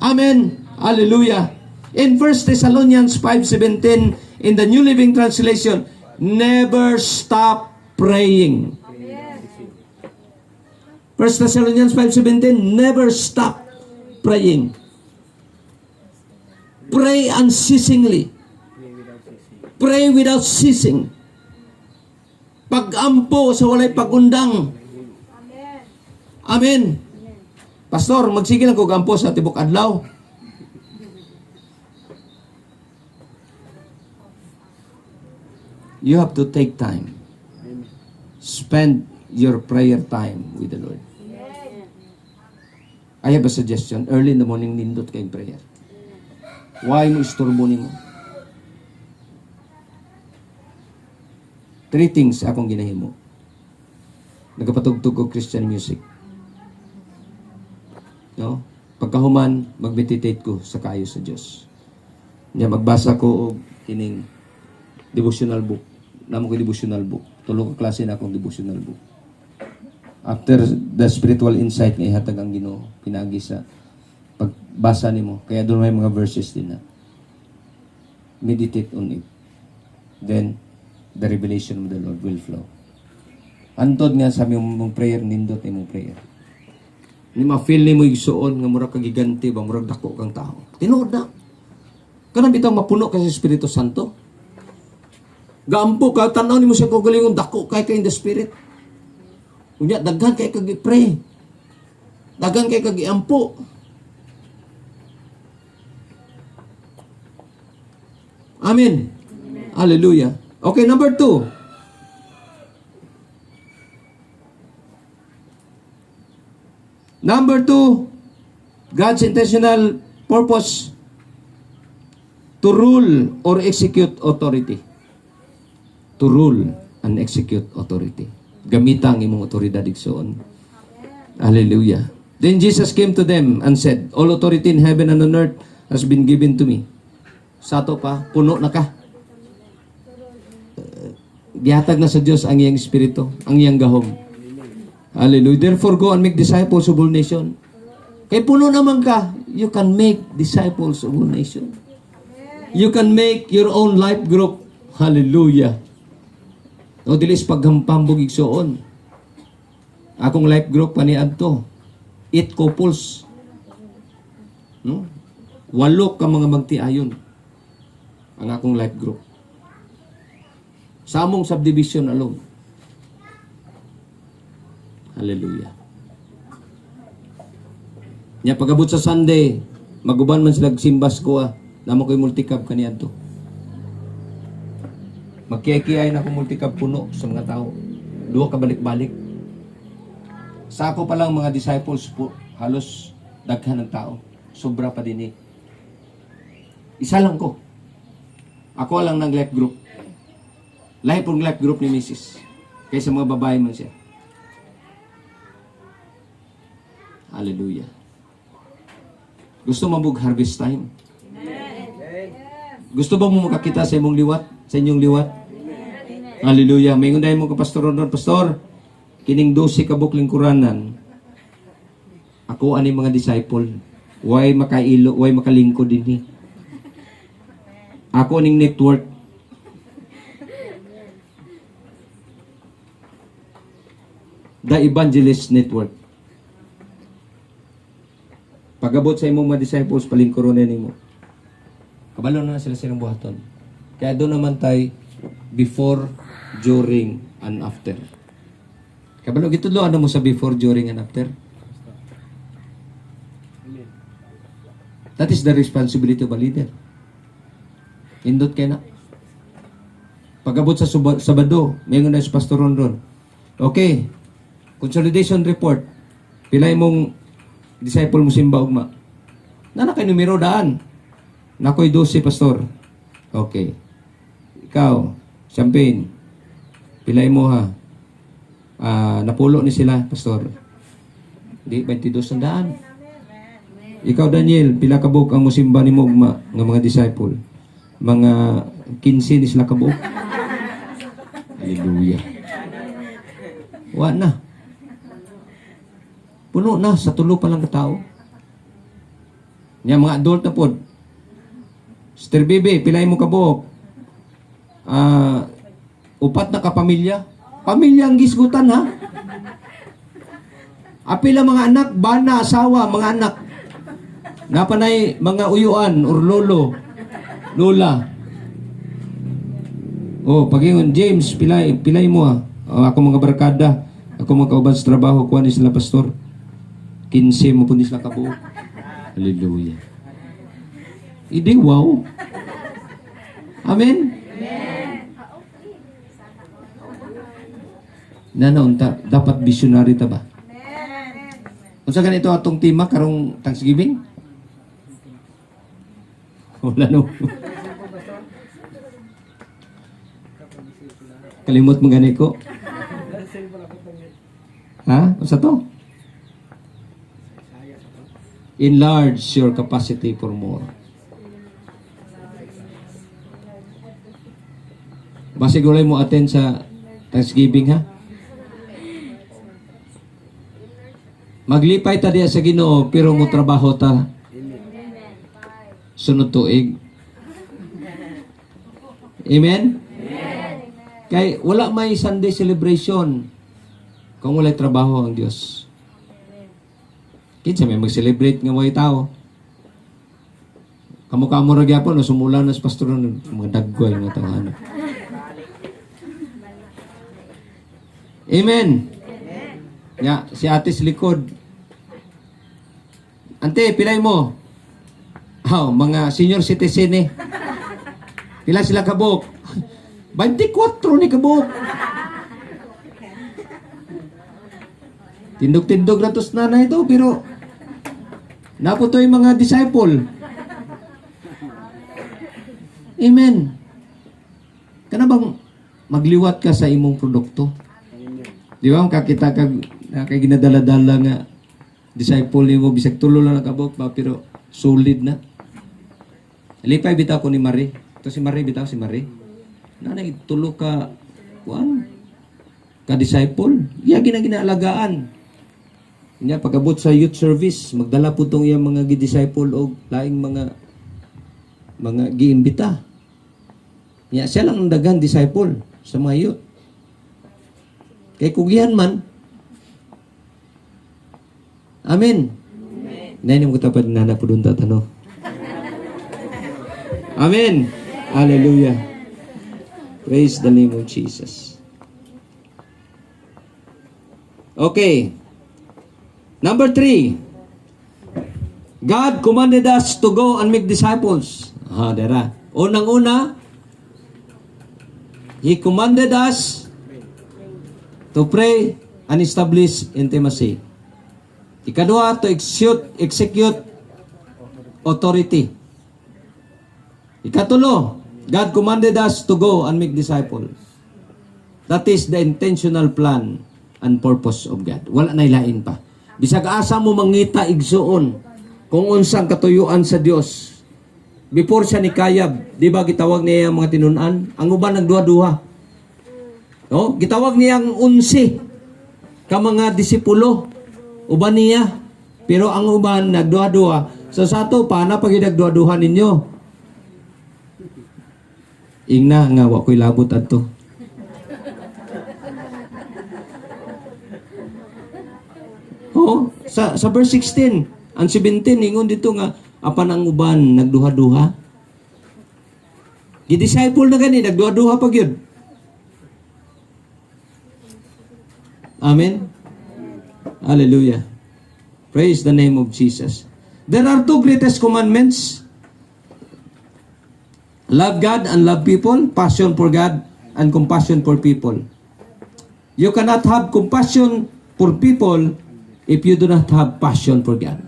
Amen. Hallelujah. In 1 Thessalonians 5:17 in the New Living Translation, never stop praying. 1 Thessalonians 5:17, never stop praying. Pray unceasingly. Pray without ceasing. Pag-ampo sa walay pag-undang. Amen. Pastor, magsige lang ko gampo sa tibok adlaw. You have to take time. Spend your prayer time with the Lord. I have a suggestion. Early in the morning, nindot kayong prayer. Why mo istorbo nimo? 3 things akong ginahimo. Nagapatugtog ko Christian music. No? Pagkahuman, mag-meditate ko sa kayo sa Diyos. Nya magbasa ko og kining devotional book. Namo ko devotional book. Tulo ka klase na akong devotional book. After the spiritual insight nga ihatag ang Ginoo, pinaagi sa pagbasa nimo. Kaya doon may mga verses din na. Meditate on it. Then the revelation of the Lord will flow. Antod nga sa mong prayer, nindot imong prayer. Ni ma-feel ni mo igsuon nga murag kagiganti ba, murag dako kang tao. Tinuod na. Kanang bitaw mapuno ka sa Espiritu Santo. Gaampo ka, tanaw ni mo siya kagalingon, dako kay in the Spirit. Unya, daghan kay kagi-pray. Daghan kay kagi-ampo. Amen. Hallelujah. Okay, number 2. Number 2, God's intentional purpose to rule or execute authority. To rule and execute authority. Gamitang imong otoridad igsoon. Hallelujah. Then Jesus came to them and said, all authority in heaven and on earth has been given to me. Sato pa, puno na ka. Gihatag na sa Diyos ang iyang espiritu, ang iyang gahom. Hallelujah. Therefore, go and make disciples of all nations. Kay puno naman ka, you can make disciples of all nations. You can make your own life group. Hallelujah. O dilis paghampambog igsoon. Akong life group paniadto. 8 couples. No? 8 ka mga magtiayon. Ang akong life group. Sa among subdivision alone. Hallelujah. Nya pagabot sa Sunday, maguban man sila simbas ko namo ko'y multicab kaniadto. Magkiyay-kiyay na akong multicab puno sa mga tao. 2 ka balik-balik. Sa ako pa lang mga disciples po, halos daghan ng tao. Sobra pa din eh. Isa lang ko. Ako lang ng life group. Life ng life group ni Mrs. Kaysa mga babae man siya. Hallelujah. Gusto mo mag-harvest time? Gusto ba mo makakita sa imong liwat? Sa inyong liwat? Hallelujah. May ngunday mo ka pastor Ronald, pastor, kining 12 ka bukling Quranan. Ako ani mga disciple. Why makailo, why makalingkod dinhi? Ako ning network. The Evangelist Network. Pagabot sa imong mga disciples, palingkuronin nimo. Kabalo na sila silang buhaton. Kaya doon naman tayo before, during, and after. Kabalo, gitulo ano mo sa before, during, and after? That is the responsibility of a leader. Indot kay na. Pag-abot sa Sabado, mayroon na si Pastor Ron. Okay. Consolidation report. Pilay mong disciple mo simba ugma. Na kay numero daan. Nakoy 12, Pastor. Okay. Ikaw, Champagne. Pilay mo ha. Napulo ni sila, Pastor. Di, 22 ang daan. Ikaw, Daniel, pila kabuk ang musimba ni mo ugma ng mga disciple. Mga 15 ni sila kabuk. Hallelujah. Wa na. Puno na sa tulo pa lang katao. Nya mga adult na pod. Sister Bibi, pilay mo kabuk. Upat na kapamilya. Pamilya ang gisgutan ha. Apila mga anak, bana, asawa, mga anak. Napanay mga uyuan or lolo, lola. Oh, pagingon James, pilay mo ha. Ako mga barkada, ako mga kauban sa trabaho, kuha ni sila pastor. 15 mo po ni sila kabuo. Hallelujah. Idi wow. Amen. Nanaunta, dapat visionary ta ba? Unsa ganito atong tema karong Thanksgiving? Wala no. Kalimot mo gani ko. Ha? Unsa to? Enlarge your capacity for more. Basi gulay mo attend sa Thanksgiving ha? Maglipay ta diya sa Ginoo pero mo trabaho ta sunod tuig. Amen? Kay wala may Sunday celebration kung wala trabaho ang Dios. Kinsa may mag-celebrate nga way tao. Kamukha mo ra gyapon no sumula na sa pastor ng mga dagway nga tawhan. Amen. Ya, si ate sa likod. Ante, pilay mo. Mga senior citizen eh. Pila sila kabuk? 24 ni kabuk. Tindog-tindog na tos nanay ito, pero naputo yung mga disciple. Amen. Kana bang magliwat ka sa imong produkto? Di ba? Kakita kay ginadala-dala nga disciple ni mo, bisag tulo lang nakabok pa, pero solid na. Lipay bitaw ko ni Marie. Ito si Marie, bitaw si Marie. Nanay, tulo ka, ka-disciple. Iya, ginaalagaan. Kanya, pag-abot sa youth service, magdala po itong iyang mga disciple o laing mga giimbita. Kanya, siya lang ang dagang disciple sa mga youth. Kay kugihan man. Amen. Nani mo katapad nana po doon tatano. Amen. Hallelujah. Praise the name of Jesus. Okay. Number 3. God commanded us to go and make disciples. Dera. Unang-una, He commanded us to pray and establish intimacy. Ikadua, to execute authority. Ikatulo, God commanded us to go and make disciples. That is the intentional plan and purpose of God. Wala na ilain pa. Bisag asa mo mangita igsuon kung unsang katuyuan sa Dios. Before siya ni Kayab, di ba gitawag niya mga tinunan? Ang uban nagduha-duha. No? Gitawag niya ang 11 ka mga disipulo. Uban niya. Pero ang uban nagduha-duha. So sa ato pa, napag nagduha-duha ninyo. Ingna nga, wako'y labot ato. Sa verse 16, ang 17, ingon dito nga, apan ang uban, nagduha-duha. Gi-disciple na gani, nagduha-duha pag yun. Amen? Hallelujah. Praise the name of Jesus. There are two greatest commandments. Love God and love people, passion for God and compassion for people. You cannot have compassion for people if you do not have passion for God.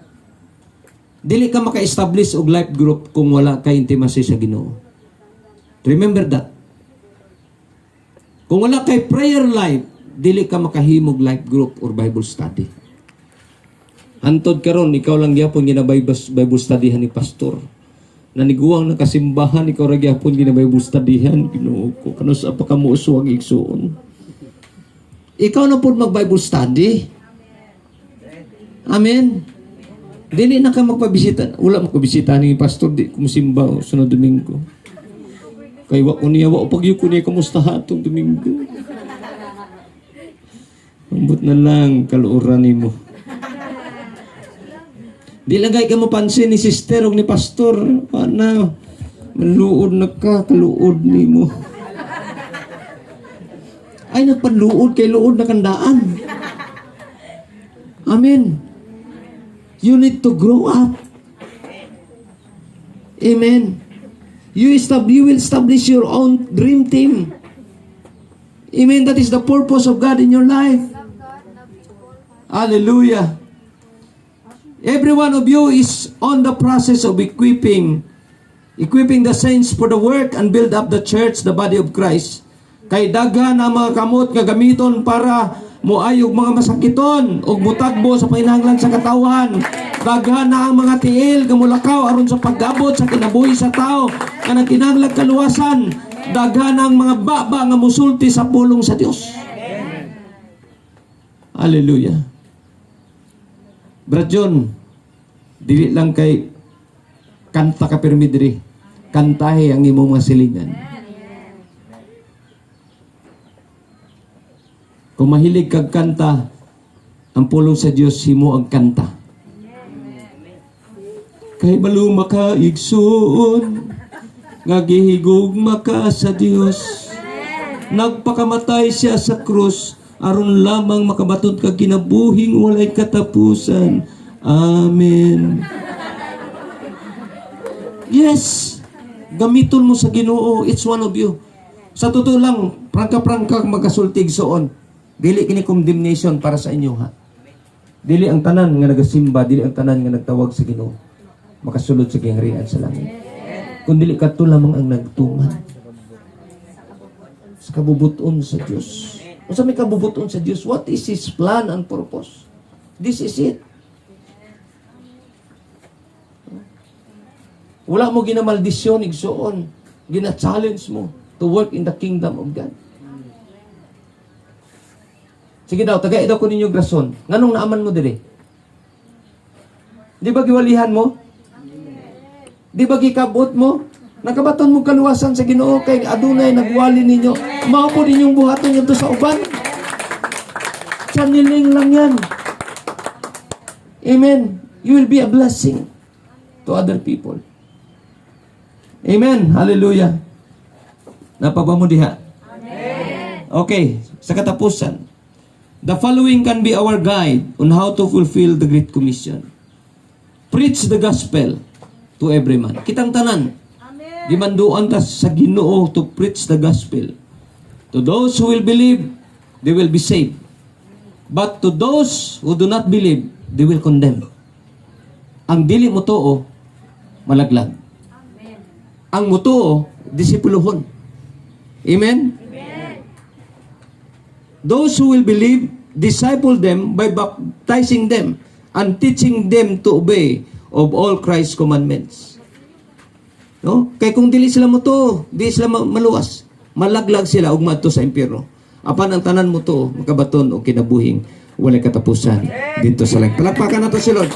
Dili ka maka-establish og life group kung wala ka intimacy sa Ginoo. Remember that. Kung wala kay prayer life, dili ka makahimog life group or Bible study. Hantod karon ikaw lang gyapon Bible studyhan ni pastor. Naniguang na kasimbahan ikaw ra gyapon Bible studyhan. Ginoo ko kano sa pa kamo uswag igsuon. Ikaw na pud mag Bible study. Amen. Dili na ka magpabisita. Wala magpabisita ni pastor di kumusimba sunod Domingo. Kay wa ko niya wa pag ko niya kumusta hatong Domingo. Ambot na lang kaluoran nimo. Di lagay ka mapansin ni sister o ni pastor. Paano? Maluod na ka, kaluod nimo. Ay, nagpanluod kay luod na kandaan. Amen. You need to grow up. Amen. You will establish your own dream team. Amen. That is the purpose of God in your life. Hallelujah. Every one of you is on the process of equipping the saints for the work and build up the church, the body of Christ. Kay daghan ang mga kamot nga gamiton para moayog mga masakiton ug mutagbo sa pahinahanglan sa katawan. Daghan na ang mga tiil nga mulakaw aron sa pag-abot sa kinabuhi sa tao nga nagkinahanglan kaluwasan. Daghan ang mga baba nga musulti sa pulong sa Dios. Hallelujah. Brad John, dili lang kay kanta ka pirmi diri. Kantahe ang imong mga silingan. Kung mahilig kag kanta, ang pulong sa Dios himo ang kanta. Kay baluma ka igsoon, nga gihigugma ka sa Dios. Nagpakamatay siya sa krus, aron lamang makabaton kag kinabuhing walay katapusan. Amen. Yes, gamiton mo sa Ginoo. It's one of you. Sa totoo lang, prangka-prangka magasultig soon. Dili kini condemnation para sa inyo ha. Dili ang tanan nga nagasimba, dili ang tanan nga nagtawag sa Ginoo makasulod sa kaharian sa langit. Kun dili kadto lamang ang nagtuman sa kabubuton sa Dios. Unsa may kabubuton sa Dios? What is His plan and purpose? This is it. Wala mo ginamaldisyon igsuon, gina-challenge mo to work in the kingdom of God. Sige daw, tagay daw ko ninyo grason. Nganong naaman mo dire? Di ba giwalihan mo? Di ba gikabot mo? Nakabaton mo kaluwasan sa Ginoo kay adunay nagwali ninyo. Mao po ninyong buhaton ngadto sa uban. Channeling lang yan. Amen. You will be a blessing to other people. Amen. Hallelujah. Napaba mo diha? Amen. Okay, sa katapusan. The following can be our guide on how to fulfill the Great Commission. Preach the gospel to every man. Kitang tanan. Amen. Gimanduan ta sa Ginoo to preach the gospel. To those who will believe, they will be saved. But to those who do not believe, they will condemn. Ang dili mo tuo, malaglag. Amen. Ang mutuo, disipuluhon. Amen? Those who will believe, disciple them by baptizing them and teaching them to obey of all Christ's commandments. No? Kay kung dili sila mo to, di sila maluwas, malaglag sila ug madto sa impyerno. Apan ang tanan mo to, makabaton o kinabuhing walay katapusan dito sa langit. Palakpakan nato si Lord.